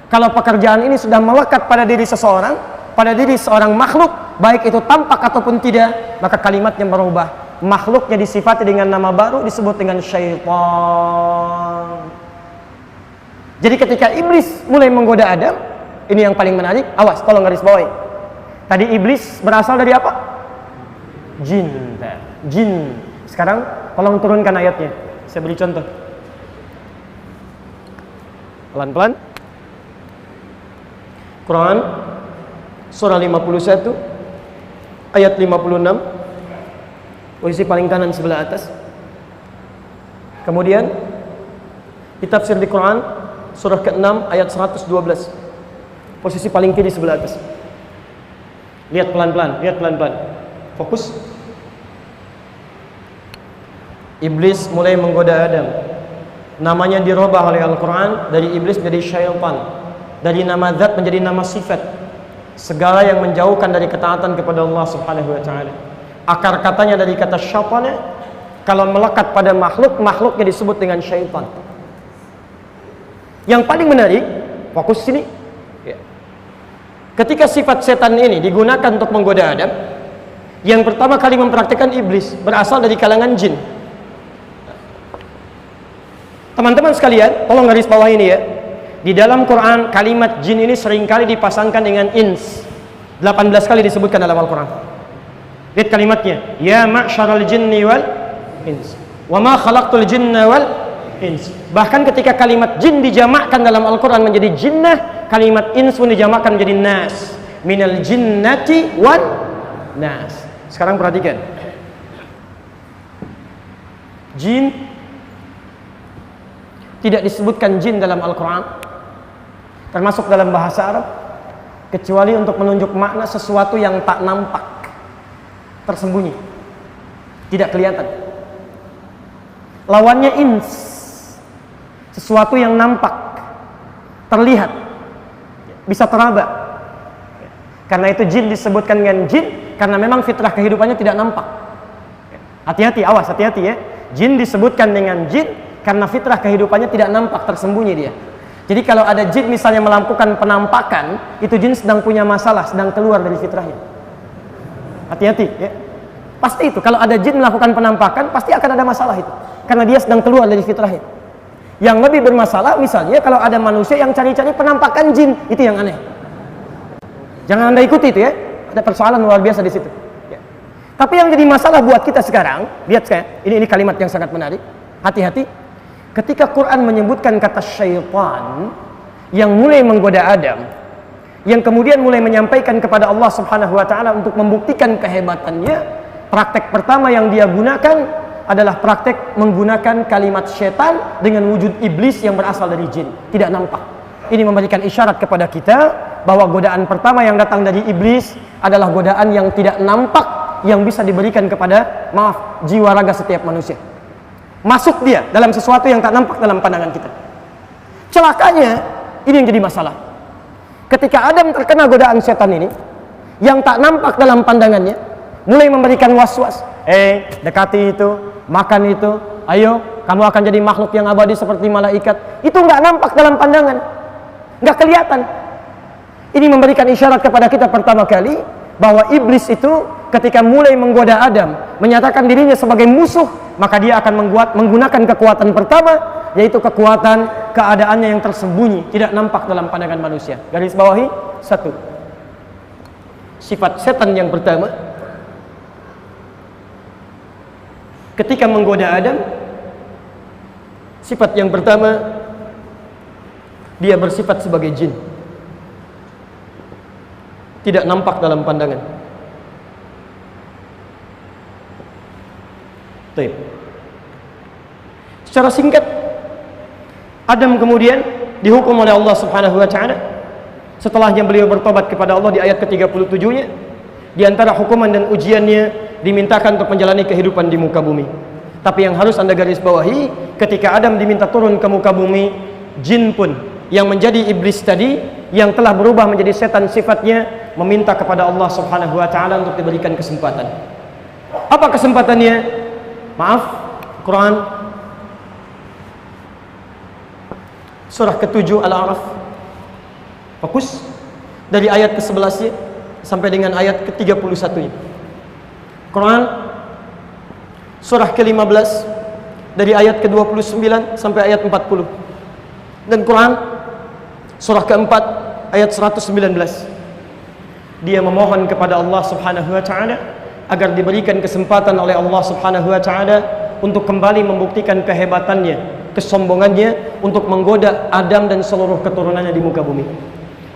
Kalau pekerjaan ini sudah melekat pada diri seseorang, pada diri seorang makhluk, baik itu tampak ataupun tidak, maka kalimatnya berubah. Makhluknya disifati dengan nama baru, disebut dengan syaitan. Jadi ketika iblis mulai menggoda Adam, ini yang paling menarik. Awas, tolong garis bawahi. Tadi iblis berasal dari apa? Jin. Jin. Sekarang tolong turunkan ayatnya. Saya beri contoh. Pelan-pelan. Quran surah 51 ayat 56. Posisi paling kanan sebelah atas. Kemudian ditafsir di Quran surah ke-6 ayat 112. Posisi paling kiri sebelah atas. Lihat pelan-pelan, lihat pelan-pelan. Fokus. Iblis mulai menggoda Adam. Namanya dirubah oleh Al-Quran dari iblis menjadi syaitan. Dari nama zat menjadi nama sifat. Segala yang menjauhkan dari ketaatan kepada Allah Subhanahu wa taala. Akar katanya dari kata syaitan, kalau melekat pada makhluk, makhluknya disebut dengan syaitan. Yang paling menarik, fokus sini. Ketika sifat setan ini digunakan untuk menggoda Adam, yang pertama kali mempraktikkan iblis berasal dari kalangan jin. Teman-teman sekalian, tolong garis bawah ini ya. Di dalam Quran kalimat jin ini seringkali dipasangkan dengan ins. 18 kali disebutkan dalam Al-Quran. Lihat kalimatnya, ya ma'syaral jinni wal ins wa ma khalaqtul jinna wal ins. Bahkan ketika kalimat jin dijamakkan dalam Al-Quran menjadi jinnah, kalimat ins pun dijamakkan menjadi nas. Minal jinnati wan nas. Sekarang perhatikan. Jin tidak disebutkan jin dalam Al-Quran, termasuk dalam bahasa Arab, kecuali untuk menunjuk makna sesuatu yang tak nampak, tersembunyi, tidak kelihatan. Lawannya ins, sesuatu yang nampak, terlihat, bisa teraba. Karena itu jin disebutkan dengan jin, karena memang fitrah kehidupannya tidak nampak. Hati-hati, awas, hati-hati ya. Jin disebutkan dengan jin karena fitrah kehidupannya tidak nampak, tersembunyi dia. Jadi kalau ada jin misalnya melakukan penampakan, itu jin sedang punya masalah, sedang keluar dari fitrahnya. Hati-hati ya. Pasti itu, kalau ada jin melakukan penampakan, pasti akan ada masalah itu. Karena dia sedang keluar dari fitrahnya. Yang lebih bermasalah misalnya kalau ada manusia yang cari-cari penampakan jin, itu yang aneh. Jangan Anda ikuti itu ya. Ada persoalan luar biasa di situ. Ya. Tapi yang jadi masalah buat kita sekarang, lihat saya, ini kalimat yang sangat menarik. Hati-hati. Ketika Quran menyebutkan kata syaitan yang mulai menggoda Adam, yang kemudian mulai menyampaikan kepada Allah Subhanahu wa taala untuk membuktikan kehebatannya, praktek pertama yang dia gunakan adalah praktek menggunakan kalimat syaitan dengan wujud iblis yang berasal dari jin, tidak nampak. Ini memberikan isyarat kepada kita bahwa godaan pertama yang datang dari iblis adalah godaan yang tidak nampak, yang bisa diberikan kepada, maaf, jiwa raga setiap manusia. Masuk dia dalam sesuatu yang tak nampak dalam pandangan kita. Celakanya, ini yang jadi masalah. Ketika Adam terkena godaan setan ini, yang tak nampak dalam pandangannya, mulai memberikan was-was. Dekati itu, makan itu, ayo, kamu akan jadi makhluk yang abadi seperti malaikat. Itu nggak nampak dalam pandangan, nggak kelihatan. Ini memberikan isyarat kepada kita pertama kali bahwa iblis itu ketika mulai menggoda Adam, menyatakan dirinya sebagai musuh, maka dia akan menggunakan kekuatan pertama, yaitu kekuatan keadaannya yang tersembunyi, tidak nampak dalam pandangan manusia. Garis bawahi, 1. Sifat setan yang pertama, ketika menggoda Adam, sifat yang pertama, dia bersifat sebagai jin, tidak nampak dalam pandangan. Baik. Secara singkat, Adam kemudian dihukum oleh Allah Subhanahu wa taala. Setelahnya beliau bertobat kepada Allah di ayat ke-37-nya. Di antara hukuman dan ujiannya dimintakan untuk menjalani kehidupan di muka bumi. Tapi yang harus Anda garis bawahi, ketika Adam diminta turun ke muka bumi, jin pun yang menjadi iblis tadi, yang telah berubah menjadi setan sifatnya, meminta kepada Allah Subhanahu wa taala untuk diberikan kesempatan. Apa kesempatannya? Maaf, Quran surah ke-7 Al-A'raf, fokus dari ayat ke-11 sampai dengan ayat ke-31. Quran surah ke-15 dari ayat ke-29 sampai ayat 40. Dan Quran surah ke-4 ayat 119. Dia memohon kepada Allah Subhanahu wa taala agar diberikan kesempatan oleh Allah Subhanahu wa taala untuk kembali membuktikan kehebatannya, kesombongannya, untuk menggoda Adam dan seluruh keturunannya di muka bumi.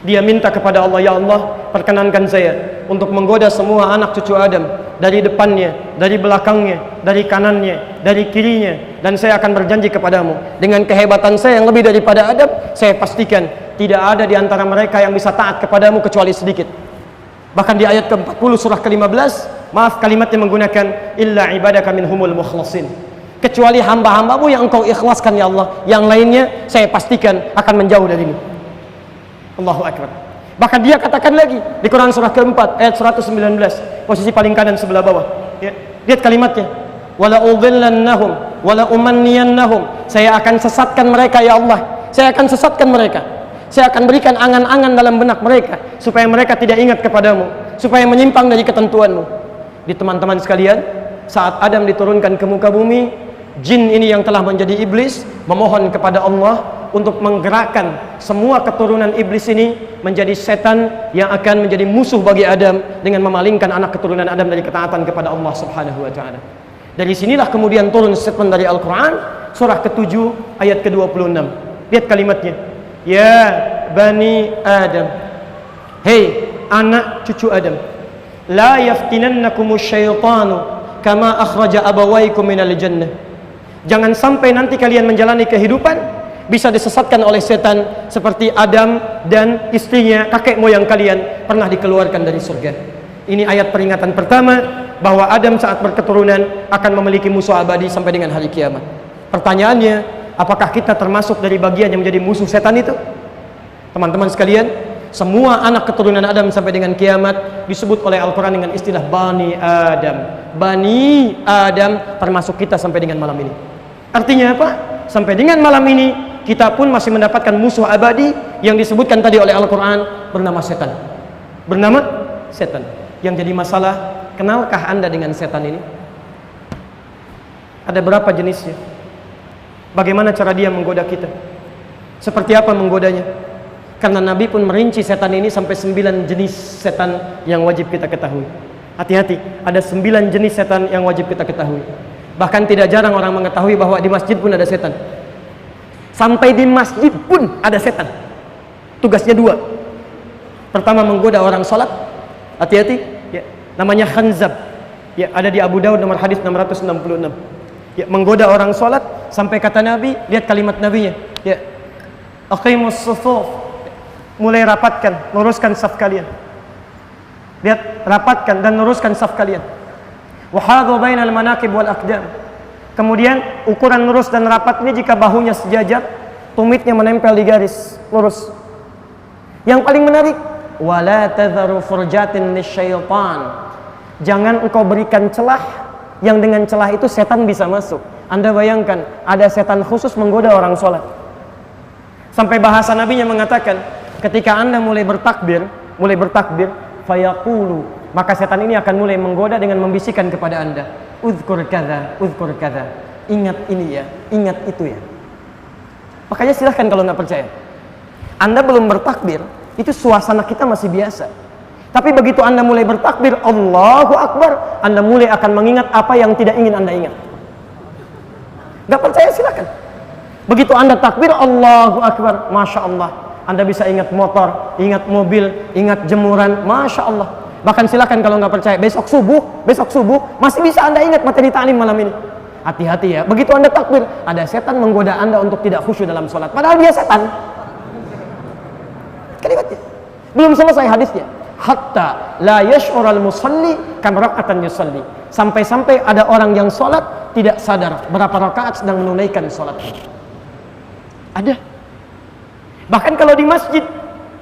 Dia minta kepada Allah, ya Allah, perkenankan saya untuk menggoda semua anak cucu Adam, dari depannya, dari belakangnya, dari kanannya, dari kirinya, dan saya akan berjanji kepadamu, dengan kehebatan saya yang lebih daripada Adam, saya pastikan tidak ada di antara mereka yang bisa taat kepadamu kecuali sedikit. Bahkan di ayat ke-40 surah ke-15, maaf, kalimatnya menggunakan illa ibadaka minhumul mukhlasin, kecuali hamba-hambamu yang engkau ikhlaskan ya Allah, yang lainnya saya pastikan akan menjauh darimu. Allahu akbar. Bahkan dia katakan lagi di Quran surah ke-4 ayat 119, posisi paling kanan sebelah bawah ya. Lihat kalimatnya, wala udhillannahum wala umanniyannahum, saya akan sesatkan mereka ya Allah, saya akan sesatkan mereka, saya akan berikan angan-angan dalam benak mereka supaya mereka tidak ingat kepadamu, supaya menyimpang dari ketentuanmu. Di teman-teman sekalian, saat Adam diturunkan ke muka bumi, jin ini yang telah menjadi iblis memohon kepada Allah untuk menggerakkan semua keturunan iblis ini menjadi setan yang akan menjadi musuh bagi Adam dengan memalingkan anak keturunan Adam dari ketaatan kepada Allah Subhanahu wa taala. Dari sinilah kemudian turun statement dari Al-Quran surah ke-7 ayat ke-26. Lihat kalimatnya, ya bani Adam, hei anak cucu Adam, la yaftinannakumus syaitanu kama akhraja abawaikum minal jannah, jangan sampai nanti kalian menjalani kehidupan bisa disesatkan oleh setan seperti Adam dan istrinya, kakek moyang kalian, pernah dikeluarkan dari surga. Ini ayat peringatan pertama bahwa Adam saat berketurunan akan memiliki musuh abadi sampai dengan hari kiamat. Pertanyaannya, apakah kita termasuk dari bagian yang menjadi musuh setan itu? Teman-teman sekalian, semua anak keturunan Adam sampai dengan kiamat disebut oleh Al-Quran dengan istilah Bani Adam. Bani Adam termasuk kita sampai dengan malam ini. Artinya apa? Sampai dengan malam ini kita pun masih mendapatkan musuh abadi yang disebutkan tadi oleh Al-Quran bernama setan. Bernama setan. Yang jadi masalah, kenalkah Anda dengan setan ini? Ada berapa jenisnya? Bagaimana cara dia menggoda kita? Seperti apa menggodanya? Karena Nabi pun merinci setan ini sampai 9 jenis setan yang wajib kita ketahui. Hati-hati, ada 9 jenis setan yang wajib kita ketahui. Bahkan tidak jarang orang mengetahui bahwa di masjid pun ada setan. Sampai di masjid pun ada setan. Tugasnya 2. Pertama, menggoda orang sholat. Hati-hati, ya. Namanya khanzab. Ya, ada di Abu Daud nomor hadis 666. Ya, menggoda orang sholat sampai kata Nabi, lihat kalimat Nabinya. Ya, aqimus sufuf. Mulai rapatkan, luruskan saf kalian. Lihat, rapatkan dan luruskan saf kalian. Wahadhu bainal manaqib wal aqdam. Kemudian ukuran lurus dan rapat ini jika bahunya sejajar, tumitnya menempel di garis lurus. Yang paling menarik, wala tadharu furjatin lisyaitan. Jangan engkau berikan celah yang dengan celah itu setan bisa masuk. Anda bayangkan, ada setan khusus menggoda orang sholat. Sampai bahasa Nabinya mengatakan, ketika Anda mulai bertakbir, fayaqulu, maka setan ini akan mulai menggoda dengan membisikkan kepada Anda, uzkur kadza, ingat ini ya, ingat itu ya. Makanya silahkan kalau nggak percaya. Anda belum bertakbir, itu suasana kita masih biasa. Tapi begitu Anda mulai bertakbir, Allahu Akbar, Anda mulai akan mengingat apa yang tidak ingin Anda ingat. Nggak percaya silahkan. Begitu Anda takbir, Allahu Akbar, Masya Allah, Anda bisa ingat motor, ingat mobil, ingat jemuran, Masya Allah. Bahkan silakan kalau nggak percaya, besok subuh masih bisa Anda ingat materi ta'lim malam ini. Hati-hati ya, begitu Anda takbir, ada setan menggoda Anda untuk tidak khusyuk dalam sholat. Padahal dia setan. Kalimatnya belum selesai hadisnya. Hatta la yash'ural musalli kam raka'atan yusalli. Sampai-sampai ada orang yang sholat tidak sadar berapa rakaat sedang menunaikan sholat. Ada. Bahkan kalau di masjid,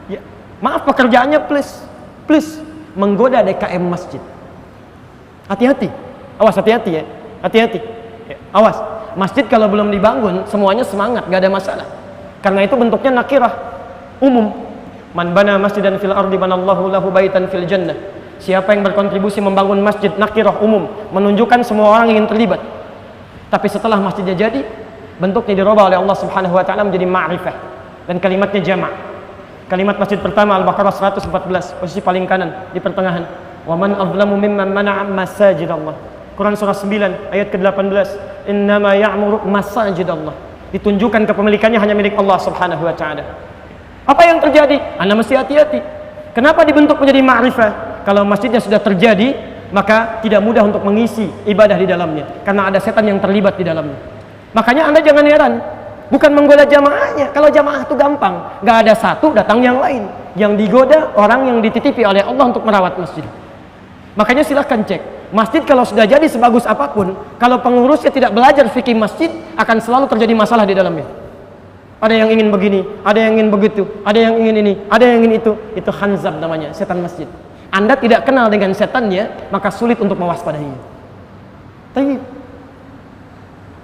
ya, maaf pekerjaannya please menggoda DKM masjid. Hati-hati, awas, hati-hati ya, hati-hati. Ya, awas, masjid kalau belum dibangun semuanya semangat, gak ada masalah. Karena itu bentuknya nakirah, umum. Man bana masjidan fil ardi banallahu lahu baitan fil jannah. Siapa yang berkontribusi membangun masjid, nakirah, umum, menunjukkan semua orang ingin terlibat. Tapi setelah masjidnya jadi, bentuknya dirubah oleh Allah Subhanahu wa taala menjadi ma'rifah dan kalimatnya jama'. Kalimat masjid pertama Al-Baqarah 114, posisi paling kanan di pertengahan. Wa man azlamu mimman mana'a masajidallah. Quran surah 9 ayat ke-18. Innama ya'muru masajidallah. Ditunjukkan kepemilikannya hanya milik Allah Subhanahu wa taala. Apa yang terjadi? Anda mesti hati-hati. Kenapa dibentuk menjadi ma'rifah? Kalau masjidnya sudah terjadi, maka tidak mudah untuk mengisi ibadah di dalamnya karena ada setan yang terlibat di dalamnya. Makanya Anda jangan heran, bukan menggoda jamaahnya. Kalau jamaah itu gampang, nggak ada satu datang yang lain. Yang digoda orang yang dititipi oleh Allah untuk merawat masjid. Makanya silahkan cek, masjid kalau sudah jadi sebagus apapun, kalau pengurusnya tidak belajar fikih masjid, akan selalu terjadi masalah di dalamnya. Ada yang ingin begini, ada yang ingin begitu, ada yang ingin ini, ada yang ingin itu. Itu khanzab namanya, setan masjid. Anda tidak kenal dengan setannya, maka sulit untuk mewaspadainya. Tapi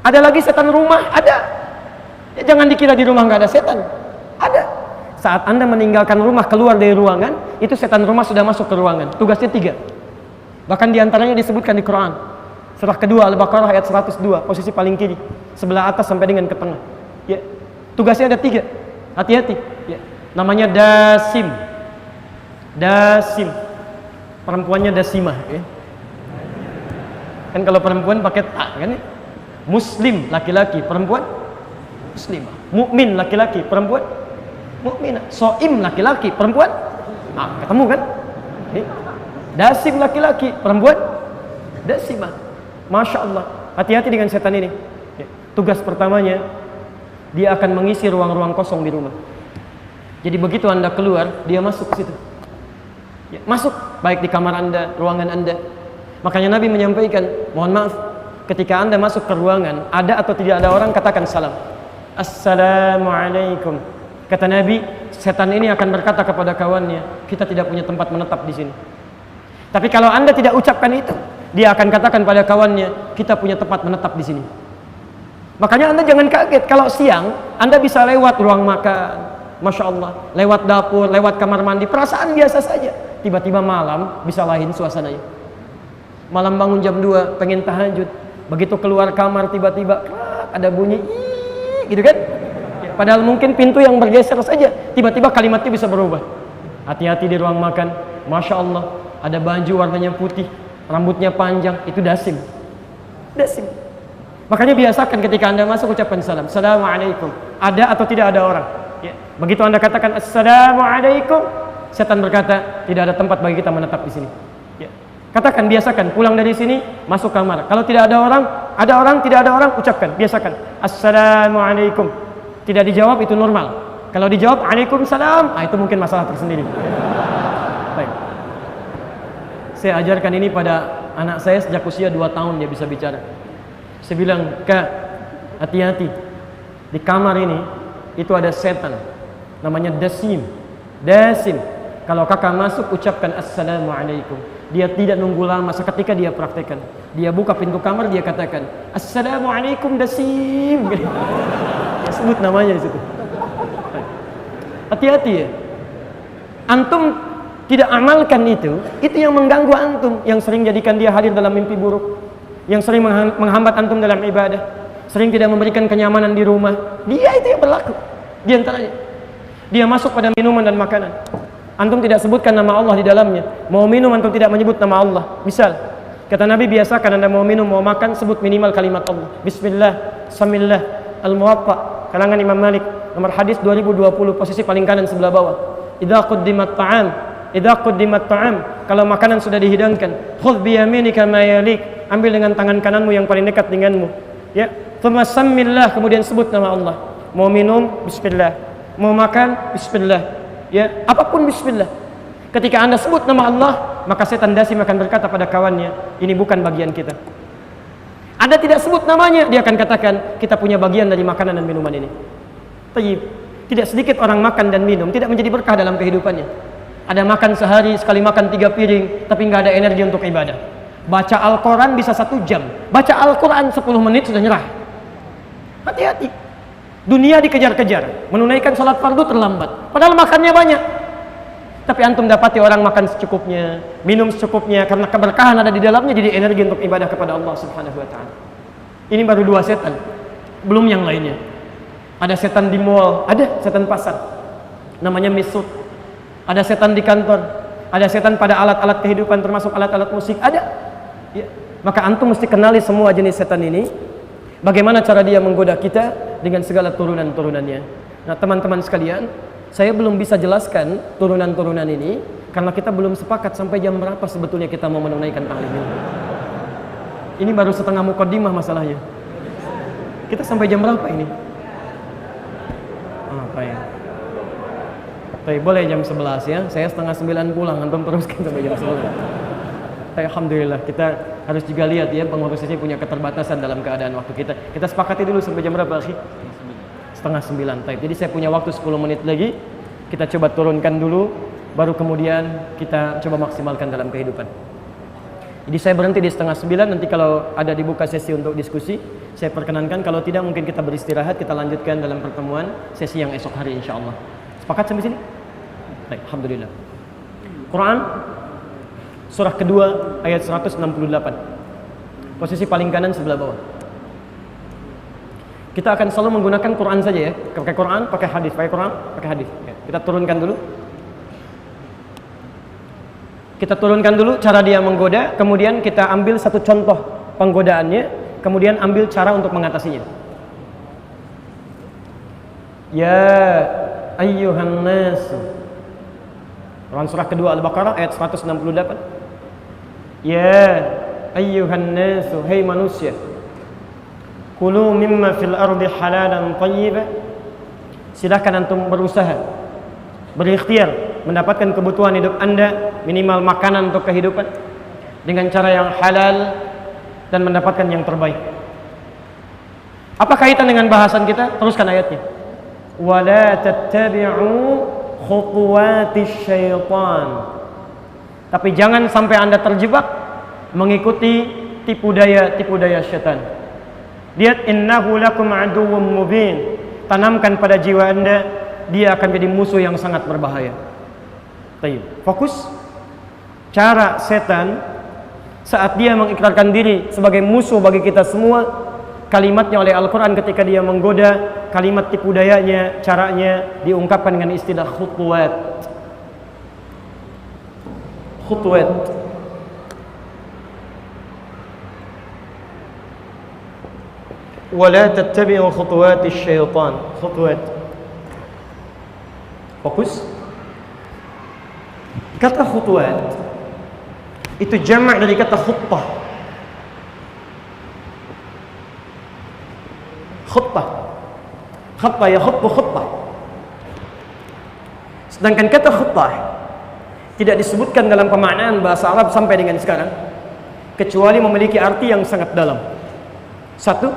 ada lagi setan rumah, ada. Ya, jangan dikira di rumah nggak ada setan, ada. Saat Anda meninggalkan rumah keluar dari ruangan, itu setan rumah sudah masuk ke ruangan. Tugasnya 3. Bahkan diantaranya disebutkan di Quran. Surah kedua Al-Baqarah ayat 102, posisi paling kiri, sebelah atas sampai dengan ke tengah. Ya, tugasnya ada 3. Hati-hati. Ya, namanya dasim. Dasim. Perempuannya dasimah. Ya. Kan kalau perempuan pakai ta, kan? Ya? Muslim laki-laki, perempuan muslimah. Mukmin laki-laki, perempuan mukminah. Shaim laki-laki, perempuan. Nah, ketemu kan? Ya. Dasim laki-laki, perempuan dasimah. Masya Allah. Hati-hati dengan setan ini. Ya. Tugas pertamanya, dia akan mengisi ruang-ruang kosong di rumah. Jadi begitu Anda keluar, dia masuk ke situ. Ya, masuk, baik di kamar Anda, ruangan Anda. Makanya Nabi menyampaikan, mohon maaf, ketika Anda masuk ke ruangan, ada atau tidak ada orang, katakan salam. Assalamualaikum. Kata Nabi, setan ini akan berkata kepada kawannya, kita tidak punya tempat menetap di sini. Tapi kalau Anda tidak ucapkan itu, dia akan katakan pada kawannya, kita punya tempat menetap di sini. Makanya Anda jangan kaget kalau siang Anda bisa lewat ruang makan, Masya Allah, lewat dapur, lewat kamar mandi, perasaan biasa saja. Tiba-tiba malam bisa lain suasananya. Malam bangun jam 2 pengen tahajud, begitu keluar kamar tiba-tiba ada bunyi gitu kan. Padahal mungkin pintu yang bergeser saja, tiba-tiba kalimatnya bisa berubah. Hati-hati di ruang makan, Masya Allah, ada baju warnanya putih, rambutnya panjang, itu dasim. Dasim. Makanya biasakan ketika Anda masuk ucapkan salam. Assalamualaikum. Ada atau tidak ada orang? Ya. Begitu Anda katakan Assalamualaikum, setan berkata, tidak ada tempat bagi kita menetap di sini. Ya. Katakan, biasakan, pulang dari sini, masuk kamar. Kalau tidak ada orang, tidak ada orang, ucapkan, biasakan. Assalamualaikum. Tidak dijawab, itu normal. Kalau dijawab, Waalaikumsalam, itu mungkin masalah tersendiri. Baik. Saya ajarkan ini pada anak saya sejak usia 2 tahun dia bisa bicara. Saya bilang, Kak, hati-hati. Di kamar ini, itu ada setan. Namanya Dasim. Dasim. Kalau kakak masuk, ucapkan Assalamualaikum. Dia tidak nunggu lama, seketika dia praktekkan. Dia buka pintu kamar, dia katakan Assalamualaikum Dasim. Dia sebut namanya di situ. Hati-hati ya. Antum tidak amalkan itu yang mengganggu antum, yang sering jadikan dia hadir dalam mimpi buruk, yang sering menghambat antum dalam ibadah, sering tidak memberikan kenyamanan di rumah. Dia itu yang berlaku. Di antaranya, dia masuk pada minuman dan makanan. Antum tidak sebutkan nama Allah di dalamnya. Mau minum antum tidak menyebut nama Allah. Misal, kata Nabi, biasakan Anda mau minum, mau makan, sebut minimal kalimat Allah. Bismillah, Samillah, Al-Muwatta, kalangan Imam Malik, nomor hadis 2020, posisi paling kanan sebelah bawah. Idza quddimat ta'am, kalau makanan sudah dihidangkan, khudh bi yaminika ma yalik, ambil dengan tangan kananmu yang paling dekat denganmu. Ya, thumma sammillah, kemudian sebut nama Allah. Mau minum, bismillah. Mau makan, bismillah. Ya, apapun bismillah. Ketika Anda sebut nama Allah, maka setan Dasim akan berkata pada kawannya, ini bukan bagian kita. Anda tidak sebut namanya, dia akan katakan, kita punya bagian dari makanan dan minuman ini. Tayyib. Tidak sedikit orang makan dan minum tidak menjadi berkah dalam kehidupannya. Ada makan sehari, sekali makan 3 piring, tapi nggak ada energi untuk ibadah. Baca Al-Quran bisa 1 jam, baca Al-Quran 10 menit sudah nyerah. Hati-hati. Dunia dikejar-kejar, menunaikan salat fardu terlambat, padahal makannya banyak. Tapi antum dapati orang makan secukupnya, minum secukupnya, karena keberkahan ada di dalamnya, jadi energi untuk ibadah kepada Allah Subhanahu wa Ta'ala. Ini baru 2 setan, belum yang lainnya. Ada setan di mall, ada setan pasar, namanya misut. Ada setan di kantor, ada setan pada alat-alat kehidupan, termasuk alat-alat musik, ada. Ya. Maka antum mesti kenali semua jenis setan ini. Bagaimana cara dia menggoda kita dengan segala turunan-turunannya. Nah, teman-teman sekalian, saya belum bisa jelaskan turunan-turunan ini karena kita belum sepakat sampai jam berapa sebetulnya kita mau menunaikan taklim ini. Ini baru setengah mukaddimah masalahnya. Kita sampai jam berapa ini? Apa ya? Tapi boleh jam 11 ya. Saya setengah 9 pulang, antum teruskan sampai jam 11. Alhamdulillah, kita harus juga lihat ya, pengurus ini punya keterbatasan dalam keadaan waktu kita. Kita sepakati dulu sampai jam berapa, akhi? Setengah 9. Jadi saya punya waktu 10 menit lagi. Kita coba turunkan dulu, baru kemudian kita coba maksimalkan dalam kehidupan. Jadi saya berhenti di setengah 9. Nanti kalau ada dibuka sesi untuk diskusi, saya perkenankan. Kalau tidak, mungkin kita beristirahat. Kita lanjutkan dalam pertemuan sesi yang esok hari, insya Allah. Sepakat sampai sini? Baik, alhamdulillah. Quran surah kedua ayat 168. Posisi paling kanan sebelah bawah. Kita akan selalu menggunakan Quran saja ya. Pakai Quran, pakai hadis, pakai Quran, pakai hadis. Ya. Kita turunkan dulu. Kita turunkan dulu cara dia menggoda, kemudian kita ambil satu contoh penggodaannya, kemudian ambil cara untuk mengatasinya. Ya ayyuhan nas. Quran surah kedua Al-Baqarah ayat 168. Ya ayyuhan nas, hai manusia, kulu mimma fil ardi halalan thayyiban. Silakan antum berusaha, berikhtiar mendapatkan kebutuhan hidup Anda, minimal makanan untuk kehidupan, dengan cara yang halal dan mendapatkan yang terbaik. Apa kaitan dengan bahasan kita? Teruskan ayatnya. Wala tattabi'u khutuwatis syaitan. Tapi jangan sampai Anda terjebak mengikuti tipu daya syaitan. Lihat, innahu lakum aduwwum mubin. Tanamkan pada jiwa Anda, dia akan jadi musuh yang sangat berbahaya. Baik, fokus. Cara setan saat dia mengikrarkan diri sebagai musuh bagi kita semua, kalimatnya oleh Al-Quran ketika dia menggoda, kalimat tipu dayanya, caranya diungkapkan dengan istilah khutuwat. Khutuwat. Wala tattabi'u khutuwati syaitan. Khutuwat. Fokus. Kata khutuwat itu jamak dari kata khutbah. Khutbah. Khutbah ya khutbah. Sedangkan kata khutbah tidak disebutkan dalam pemaknaan bahasa Arab sampai dengan sekarang, kecuali memiliki arti yang sangat dalam. Satu,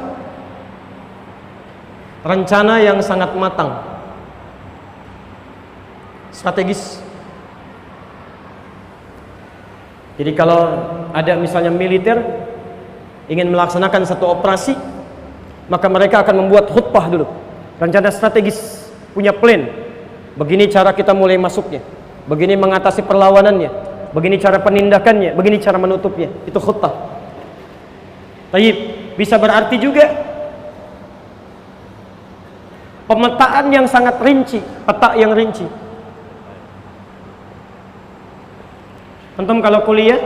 rencana yang sangat matang, strategis. Jadi kalau ada misalnya militer ingin melaksanakan satu operasi, maka mereka akan membuat khutbah dulu, rencana strategis, punya plan. Begini cara kita mulai masuknya, begini mengatasi perlawanannya, begini cara penindakannya, begini cara menutupnya. Itu khutbah. Taib, bisa berarti juga pemetaan yang sangat rinci, peta yang rinci. Antum kalau kuliah,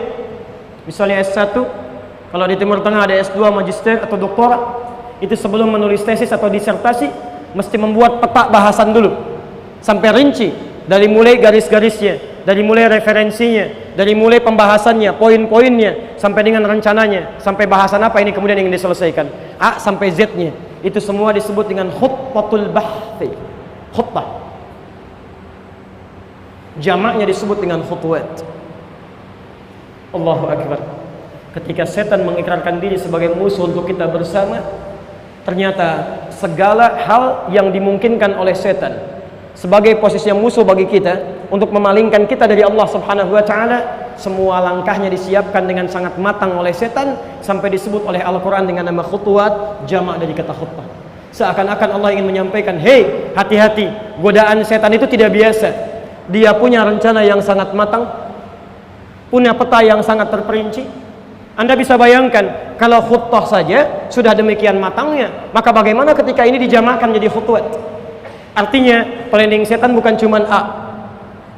misalnya S1, kalau di Timur Tengah ada S2, magister atau doktorat, itu sebelum menulis tesis atau disertasi mesti membuat peta bahasan dulu sampai rinci, dari mulai garis-garisnya, dari mulai referensinya, dari mulai pembahasannya, poin-poinnya, sampai dengan rencananya, sampai bahasan apa ini kemudian ingin diselesaikan, A sampai Z-nya. Itu semua disebut dengan khutbatul bahthi. Khutbah. Jamaknya disebut dengan khutwat. Allahu Akbar. Ketika setan mengikrarkan diri sebagai musuh untuk kita bersama, ternyata segala hal yang dimungkinkan oleh setan sebagai posisi yang musuh bagi kita untuk memalingkan kita dari Allah Subhanahu wa taala, semua langkahnya disiapkan dengan sangat matang oleh setan sampai disebut oleh Al-Qur'an dengan nama khutwat, jamak dari kata khutbah. Seakan-akan Allah ingin menyampaikan, "Hei, hati-hati, godaan setan itu tidak biasa. Dia punya rencana yang sangat matang, punya peta yang sangat terperinci." Anda bisa bayangkan kalau khutbah saja sudah demikian matangnya, maka bagaimana ketika ini dijamakkan jadi khutwat? Artinya planning setan bukan cuma A,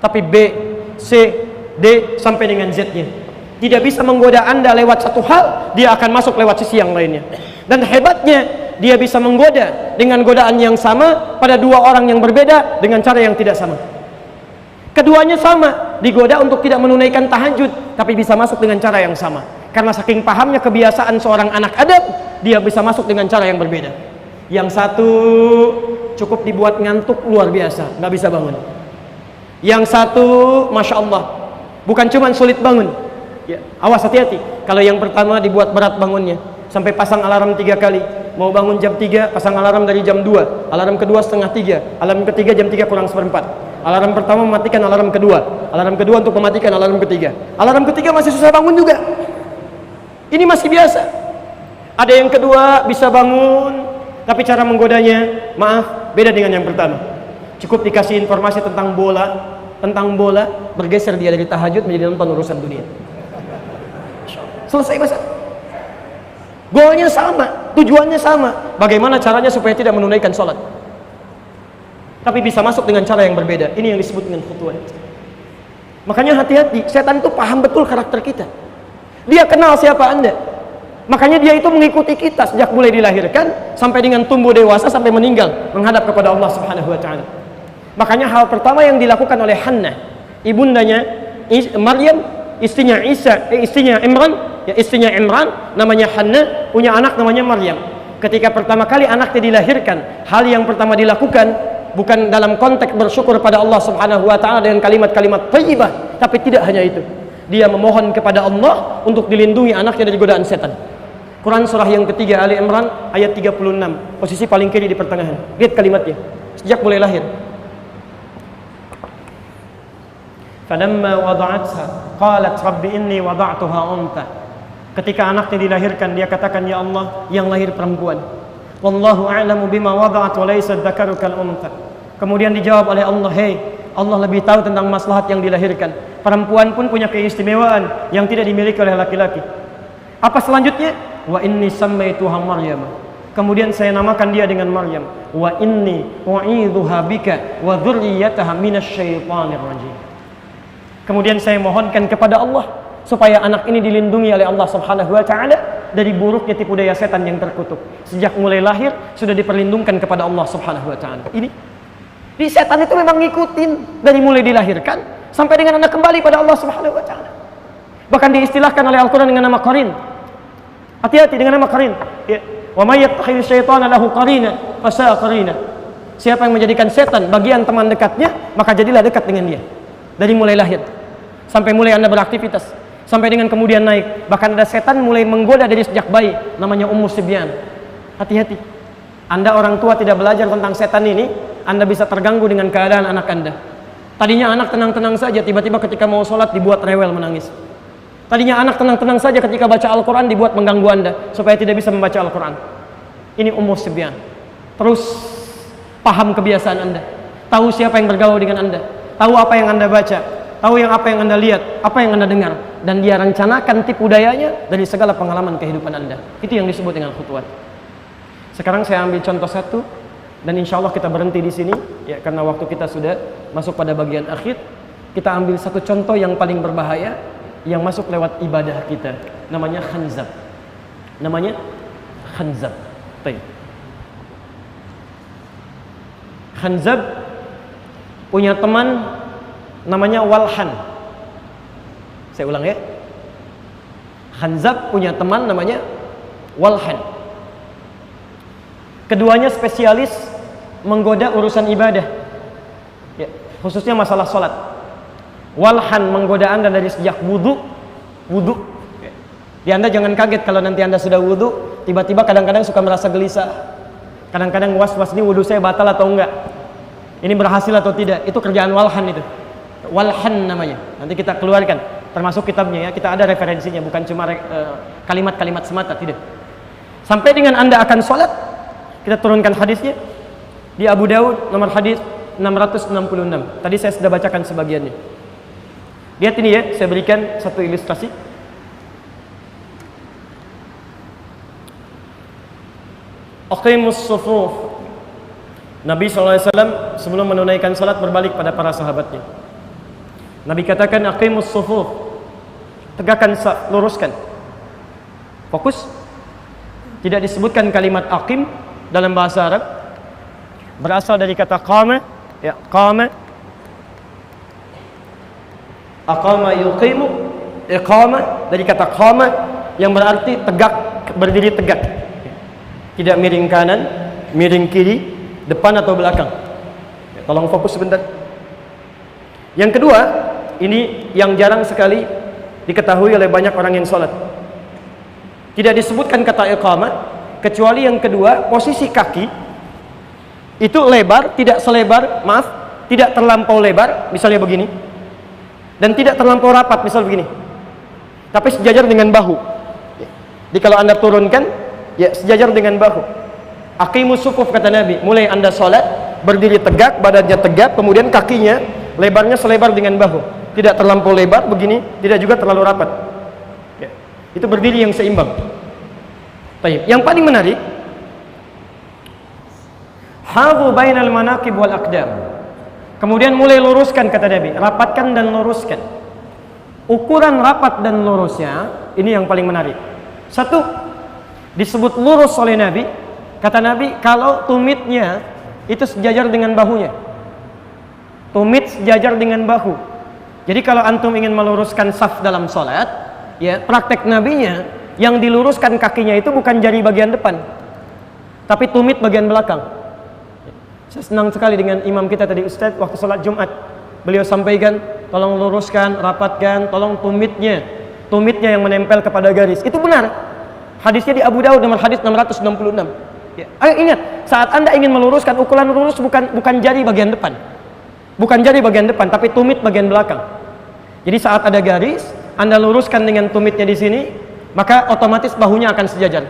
tapi B, C, D sampai dengan Z-nya. Tidak bisa menggoda Anda lewat satu hal, dia akan masuk lewat sisi yang lainnya. Dan hebatnya, dia bisa menggoda dengan godaan yang sama pada dua orang yang berbeda dengan cara yang tidak sama. Keduanya sama, digoda untuk tidak menunaikan tahajud, tapi bisa masuk dengan cara yang sama. Karena saking pahamnya kebiasaan seorang anak Adam, dia bisa masuk dengan cara yang berbeda. Yang satu cukup dibuat ngantuk luar biasa, nggak bisa bangun. Yang satu, masya Allah, bukan cuma sulit bangun. Ya, awas hati-hati. Kalau yang pertama dibuat berat bangunnya, sampai pasang alarm 3 kali. Mau bangun jam 3, pasang alarm dari jam 2. Alarm kedua setengah 3. Alarm ketiga jam 3 kurang seperempat. Alarm pertama mematikan alarm kedua. Alarm kedua untuk mematikan alarm ketiga. Alarm ketiga masih susah bangun juga. Ini masih biasa. Ada yang kedua bisa bangun, tapi cara menggodanya, maaf, beda dengan yang pertama. Cukup dikasih informasi tentang bola, bergeser dia dari tahajud menjadi nonton urusan dunia. Selesai masa. Goalnya sama, tujuannya sama. Bagaimana caranya supaya tidak menunaikan sholat, tapi bisa masuk dengan cara yang berbeda. Ini yang disebut dengan khutwat. Makanya hati-hati, setan itu paham betul karakter kita. Dia kenal siapa Anda. Makanya dia itu mengikuti kita sejak mulai dilahirkan sampai dengan tumbuh dewasa sampai meninggal menghadap kepada Allah Subhanahu wa taala. Makanya hal pertama yang dilakukan oleh Hannah, ibundanya Maryam, istrinya Imran, namanya Hannah, punya anak namanya Maryam. Ketika pertama kali anaknya dilahirkan, hal yang pertama dilakukan bukan dalam konteks bersyukur pada Allah Subhanahu wa taala dengan kalimat-kalimat thayyibah, tapi tidak hanya itu. Dia memohon kepada Allah untuk dilindungi anaknya dari godaan setan. Quran surah yang ketiga Ali Imran ayat 36, posisi paling kiri di pertengahan. Lihat kalimatnya. Sejak mulai lahir. Falamma wada'atha qalat rabbi inni wada'tuha untha. Ketika anaknya dilahirkan, dia katakan, ya Allah, yang lahir perempuan. Wallahu a'lamu bima wada'at wa laysa dzakaru kal untha. Kemudian dijawab oleh Allah, "Hei, Allah lebih tahu tentang maslahat yang dilahirkan. Perempuan pun punya keistimewaan yang tidak dimiliki oleh laki-laki." Apa selanjutnya? Wa inni sammaituha Maryam. Kemudian saya namakan dia dengan Maryam. Wa inni u'idzuha bika wa dzurriyyataha minasyaitonir rajim. Kemudian saya mohonkan kepada Allah supaya anak ini dilindungi oleh Allah Subhanahu wa taala dari buruknya tipu daya setan yang terkutuk. Sejak mulai lahir sudah diperlindungkan kepada Allah Subhanahu wa taala. Ini di setan itu memang ngikutin dari mulai dilahirkan sampai dengan anak kembali pada Allah Subhanahu wa taala. Bahkan diistilahkan oleh Al-Qur'an dengan nama qarin. Hati-hati dengan nama qarin. Ya. Wa may yattakhidhu syaitana lahu qarina fasa'a qarina. Siapa yang menjadikan setan bagian teman dekatnya, maka jadilah dekat dengan dia. Dari mulai lahir sampai mulai Anda beraktivitas, sampai dengan kemudian naik. Bahkan ada setan mulai menggoda dari sejak bayi, namanya Ummu Sibyan. Hati-hati. Anda orang tua tidak belajar tentang setan ini, Anda bisa terganggu dengan keadaan anak Anda. Tadinya anak tenang-tenang saja, tiba-tiba ketika mau sholat dibuat rewel menangis. Tadinya anak tenang-tenang saja ketika baca Al-Quran dibuat mengganggu Anda supaya tidak bisa membaca Al-Quran. Ini Ummu Sibyan. Terus paham kebiasaan Anda, tahu siapa yang bergaul dengan Anda, tahu apa yang Anda baca, tahu apa yang Anda lihat, apa yang Anda dengar, dan dia rencanakan tipu dayanya dari segala pengalaman kehidupan Anda. Itu yang disebut dengan khutuwat. Sekarang saya ambil contoh satu, dan insya Allah kita berhenti di sini, ya, karena waktu kita sudah masuk pada bagian akhir. Kita ambil satu contoh yang paling berbahaya, yang masuk lewat ibadah kita, namanya khanzab. Namanya khanzab. Baik. Khanzab punya teman namanya Walhan. Saya ulang ya. Khanzab punya teman namanya Walhan. Keduanya spesialis menggoda urusan ibadah, ya, khususnya masalah sholat. Walhan menggoda Anda dari sejak wudhu. Ya, Anda jangan kaget kalau nanti Anda sudah wudhu, tiba-tiba kadang-kadang suka merasa gelisah. Kadang-kadang was-was, ini wudhu saya batal atau enggak, ini berhasil atau tidak. Itu kerjaan Walhan itu. Walhan namanya. Nanti kita keluarkan, termasuk kitabnya ya. Kita ada referensinya, bukan cuma kalimat-kalimat semata, tidak. Sampai dengan Anda akan sholat, kita turunkan hadisnya di Abu Daud nomor hadis 666. Tadi saya sudah bacakan sebagiannya. Lihat ini ya, saya berikan satu ilustrasi. Aqimus sufuf. Nabi SAW sebelum menunaikan salat berbalik pada para sahabatnya. Nabi katakan aqimus sufuf. Tegakkan saf, luruskan. Fokus. Tidak disebutkan kalimat aqim dalam bahasa Arab. Berasal dari kata qama, ya, qama. Aqama yuqimu, iqama dari kata qama yang berarti tegak, berdiri tegak. Tidak miring kanan, miring kiri, depan atau belakang. Ya, tolong fokus sebentar. Yang kedua, ini yang jarang sekali diketahui oleh banyak orang yang sholat. Tidak disebutkan kata iqamah, kecuali yang kedua, posisi kaki itu lebar, tidak selebar, maaf, tidak terlampau lebar, misalnya begini, dan tidak terlampau rapat, misal begini, tapi sejajar dengan bahu. Jadi kalau Anda turunkan, ya, sejajar dengan bahu. Aqimus sufuf kata Nabi, mulai Anda sholat berdiri tegak, badannya tegak, kemudian kakinya lebarnya selebar dengan bahu, tidak terlampau lebar begini, tidak juga terlalu rapat, ya. Itu berdiri yang seimbang. Baik. Yang paling menarik, hadhu bainal manaqib wal aqdam. Kemudian mulai luruskan kata Nabi, rapatkan dan luruskan. Ukuran rapat dan lurusnya ini yang paling menarik. Satu, disebut lurus oleh Nabi. Kata Nabi, kalau tumitnya itu sejajar dengan bahunya. Tumit sejajar dengan bahu. Jadi kalau antum ingin meluruskan saf dalam sholat, ya, praktek Nabinya yang diluruskan kakinya itu bukan jari bagian depan, tapi tumit bagian belakang. Saya senang sekali dengan imam kita tadi, Ustaz, waktu sholat Jumat. Beliau sampaikan, tolong luruskan, rapatkan, tolong tumitnya yang menempel kepada garis. Itu benar. Hadisnya di Abu Daud nomor hadis 666. Ya. Ayo ingat, saat Anda ingin meluruskan, ukuran lurus bukan jari bagian depan. Bukan jari bagian depan, tapi tumit bagian belakang. Jadi saat ada garis, Anda luruskan dengan tumitnya di sini, maka otomatis bahunya akan sejajar.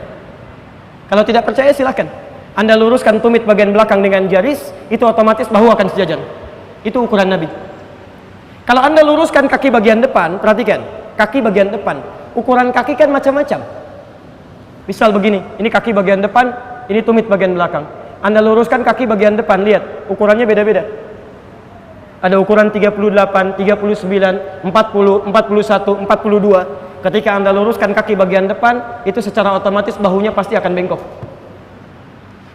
Kalau tidak percaya silahkan. Anda luruskan tumit bagian belakang dengan garis, itu otomatis bahu akan sejajar. Itu ukuran Nabi. Kalau Anda luruskan kaki bagian depan, perhatikan, kaki bagian depan. Ukuran kaki kan macam-macam. Misal begini, ini kaki bagian depan, ini tumit bagian belakang. Anda luruskan kaki bagian depan, lihat, ukurannya beda-beda. ada ukuran 38, 39, 40, 41, 42. Ketika Anda luruskan kaki bagian depan, itu secara otomatis bahunya pasti akan bengkok.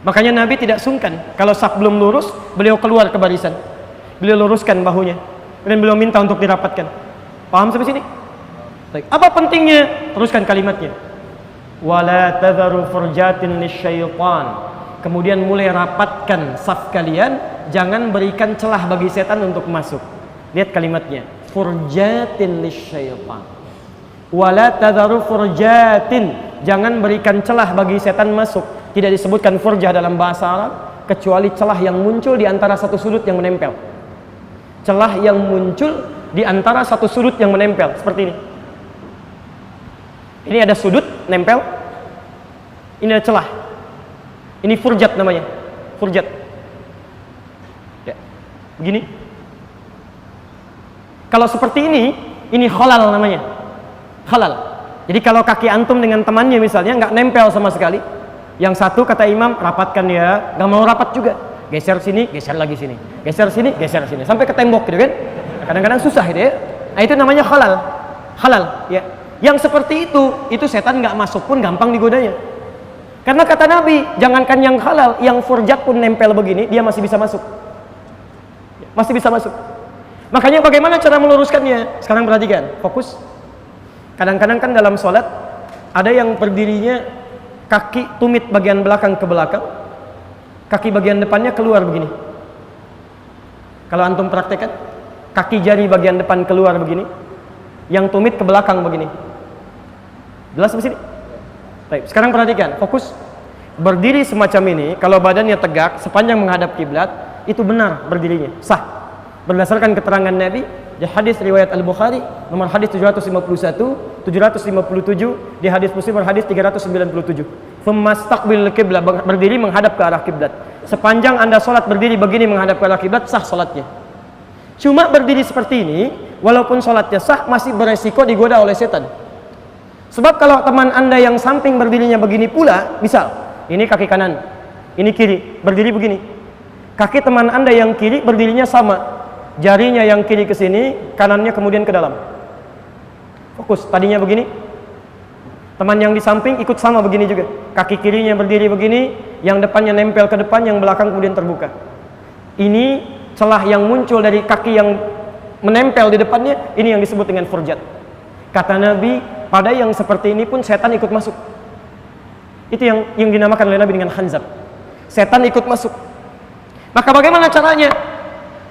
Makanya Nabi tidak sungkan kalau saf belum lurus, beliau keluar ke barisan, beliau luruskan bahunya, dan beliau minta untuk dirapatkan. Paham sampai sini? Baik. Apa pentingnya? Teruskan kalimatnya. Wala tadharu furjatin lisyaitan. Kemudian mulai rapatkan saf kalian, jangan berikan celah bagi setan untuk masuk. Lihat kalimatnya, furjatin lisyaitan. Wala tadharu furjatin, jangan berikan celah bagi setan masuk. Tidak disebutkan furjah dalam bahasa Arab kecuali celah yang muncul di antara satu sudut yang menempel. Celah yang muncul di antara satu sudut yang menempel seperti ini. Ini ada sudut nempel, ini ada celah. Ini furjat namanya, furjat. Ya, begini. Kalau seperti ini khalal namanya, khalal. Jadi kalau kaki antum dengan temannya misalnya nggak nempel sama sekali, yang satu kata imam rapatkan ya, nggak mau rapat juga, geser sini, geser lagi sini, geser sini, geser sini, sampai ke tembok gitu kan? Kadang-kadang susah gitu ya. Nah, itu namanya khalal, halal. Ya, yang seperti itu setan nggak masuk pun gampang digodanya. Karena kata Nabi, jangankan yang halal, yang furjat pun nempel begini, dia masih bisa masuk. Masih bisa masuk. Makanya bagaimana cara meluruskannya? Sekarang perhatikan, fokus. Kadang-kadang kan dalam sholat, ada yang berdirinya kaki tumit bagian belakang ke belakang, kaki bagian depannya keluar begini. Kalau antum praktekkan, kaki jari bagian depan keluar begini, yang tumit ke belakang begini. Jelas di sini? Baik, sekarang perhatikan, fokus. Berdiri semacam ini, kalau badannya tegak sepanjang menghadap kiblat, itu benar berdirinya, sah. Berdasarkan keterangan Nabi di hadis riwayat Al-Bukhari nomor hadis 751, 757, di hadis Muslim hadis 397. Famastaqbil qiblah, berdiri menghadap ke arah kiblat. Sepanjang Anda salat berdiri begini menghadap ke arah kiblat, sah salatnya. Cuma berdiri seperti ini, walaupun salatnya sah, masih beresiko digoda oleh setan. Sebab kalau teman Anda yang samping berdirinya begini pula, misal ini kaki kanan, ini kiri, berdiri begini. Kaki teman Anda yang kiri berdirinya sama. Jarinya yang kiri ke sini, kanannya kemudian ke dalam. Fokus, tadinya begini. Teman yang di samping ikut sama begini juga. Kaki kirinya berdiri begini, yang depannya nempel ke depan, yang belakang kemudian terbuka. Ini celah yang muncul dari kaki yang menempel di depannya, ini yang disebut dengan furjat. Kata Nabi, pada yang seperti ini pun setan ikut masuk. Itu yang dinamakan oleh Nabi dengan khanzab. Setan ikut masuk. Maka bagaimana caranya?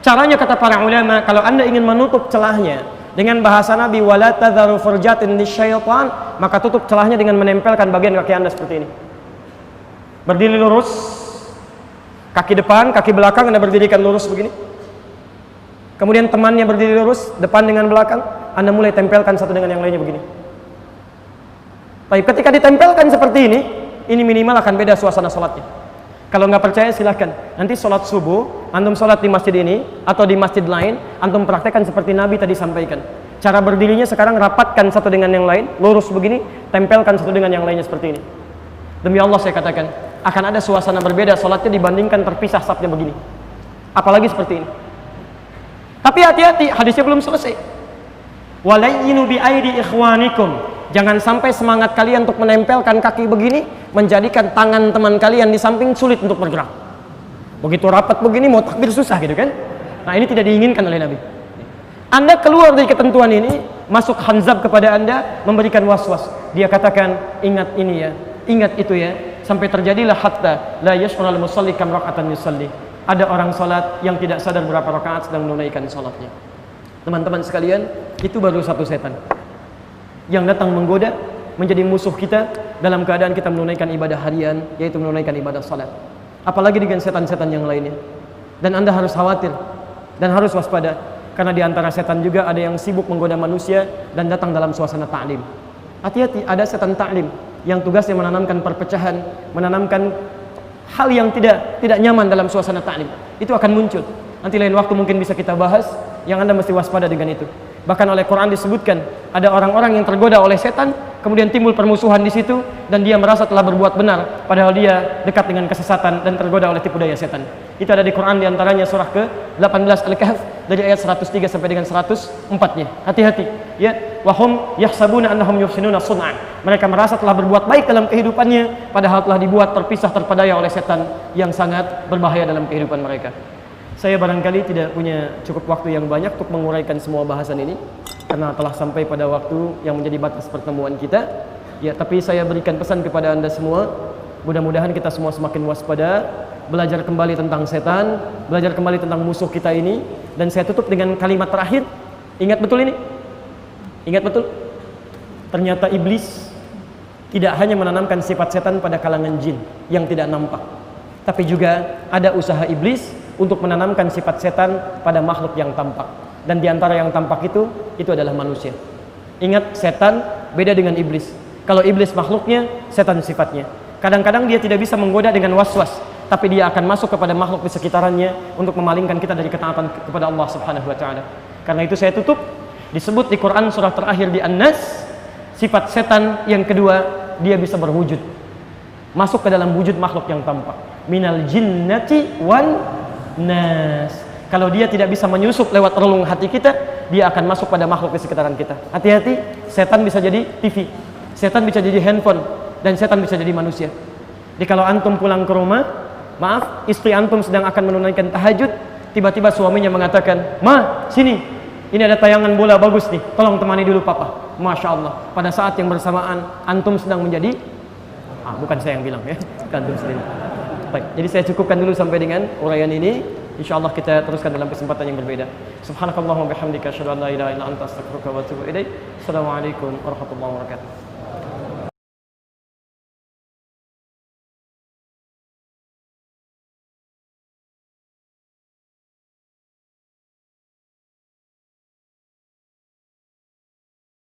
Caranya kata para ulama, kalau Anda ingin menutup celahnya dengan bahasa Nabi, wala tadharu furjatin lisyaitan, maka tutup celahnya dengan menempelkan bagian kaki Anda seperti ini. Berdiri lurus, kaki depan, kaki belakang Anda berdirikan lurus begini. Kemudian temannya berdiri lurus, depan dengan belakang, Anda mulai tempelkan satu dengan yang lainnya begini. Baik, ketika ditempelkan seperti ini minimal akan beda suasana salatnya. Kalau nggak percaya silahkan, nanti sholat subuh, antum sholat di masjid ini atau di masjid lain, antum praktekkan seperti Nabi tadi sampaikan. Cara berdirinya sekarang rapatkan satu dengan yang lain, lurus begini, tempelkan satu dengan yang lainnya seperti ini. Demi Allah saya katakan, akan ada suasana berbeda sholatnya dibandingkan terpisah safnya begini. Apalagi seperti ini. Tapi hati-hati, hadisnya belum selesai. Walayyinu bi aidi ikhwanikum. Jangan sampai semangat kalian untuk menempelkan kaki begini menjadikan tangan teman kalian di samping sulit untuk bergerak. Begitu rapat begini mau takbir susah gitu kan? Nah, ini tidak diinginkan oleh Nabi. Anda keluar dari ketentuan ini, masuk khanzab kepada Anda, memberikan was-was. Dia katakan, ingat ini ya, ingat itu ya, sampai terjadilah hatta la yash'urul musalli kam raka'atan yusalli. Ada orang salat yang tidak sadar berapa rakaat sedang menunaikan salatnya. Teman-teman sekalian, itu baru satu setan yang datang menggoda, menjadi musuh kita dalam keadaan kita menunaikan ibadah harian, yaitu menunaikan ibadah salat. Apalagi dengan setan-setan yang lainnya. Dan Anda harus khawatir dan harus waspada, karena di antara setan juga ada yang sibuk menggoda manusia dan datang dalam suasana ta'lim. Hati-hati, ada setan ta'lim yang tugasnya menanamkan perpecahan, menanamkan hal yang tidak nyaman dalam suasana ta'lim. Itu akan muncul. Nanti lain waktu mungkin bisa kita bahas, yang Anda mesti waspada dengan itu. Bahkan oleh Quran disebutkan ada orang-orang yang tergoda oleh setan, kemudian timbul permusuhan di situ dan dia merasa telah berbuat benar padahal dia dekat dengan kesesatan dan tergoda oleh tipu daya setan. Itu ada di Quran, di antaranya surah ke-18 Al-Kahf dari ayat 103 sampai dengan 104-nya. Hati-hati, ya. Wahum yahsabuna annahum yuhsinuna sun'an. Mereka merasa telah berbuat baik dalam kehidupannya, padahal telah dibuat terpisah terpedaya oleh setan yang sangat berbahaya dalam kehidupan mereka. Saya barangkali tidak punya cukup waktu yang banyak untuk menguraikan semua bahasan ini karena telah sampai pada waktu yang menjadi batas pertemuan kita. Ya, tapi saya berikan pesan kepada Anda semua, mudah-mudahan kita semua semakin waspada, belajar kembali tentang setan, belajar kembali tentang musuh kita ini. Dan saya tutup dengan kalimat terakhir. Ingat betul ini? Ingat betul? Ternyata iblis tidak hanya menanamkan sifat setan pada kalangan jin yang tidak nampak, tapi juga ada usaha iblis untuk menanamkan sifat setan pada makhluk yang tampak. Dan diantara yang tampak itu adalah manusia. Ingat, setan beda dengan iblis. Kalau iblis makhluknya, setan sifatnya. Kadang-kadang dia tidak bisa menggoda dengan was-was, tapi dia akan masuk kepada makhluk di sekitarnya untuk memalingkan kita dari ketaatan kepada Allah Subhanahu wa taala. Karena itu saya tutup, disebut di Quran surah terakhir di An-Nas, sifat setan yang kedua, dia bisa berwujud. Masuk ke dalam wujud makhluk yang tampak. Minal jinnati wan nas. Kalau dia tidak bisa menyusup lewat relung hati kita, dia akan masuk pada makhluk di sekitaran kita. Hati-hati, setan bisa jadi TV, setan bisa jadi handphone, dan setan bisa jadi manusia. Jadi kalau antum pulang ke rumah, maaf, istri antum sedang akan menunaikan tahajud, tiba-tiba suaminya mengatakan, "Ma, sini. Ini ada tayangan bola bagus nih. Tolong temani dulu papa." Masya Allah. Pada saat yang bersamaan antum sedang menjadi bukan saya yang bilang ya, antum sendiri. Baik, jadi saya cukupkan dulu sampai dengan uraian ini. Insyaallah kita teruskan dalam kesempatan yang berbeda. Subhanakallahumma bihamdika asyhadu an la ilaha illa anta astaghfiruka wa atubu ilaik. Assalamualaikum warahmatullahi wabarakatuh.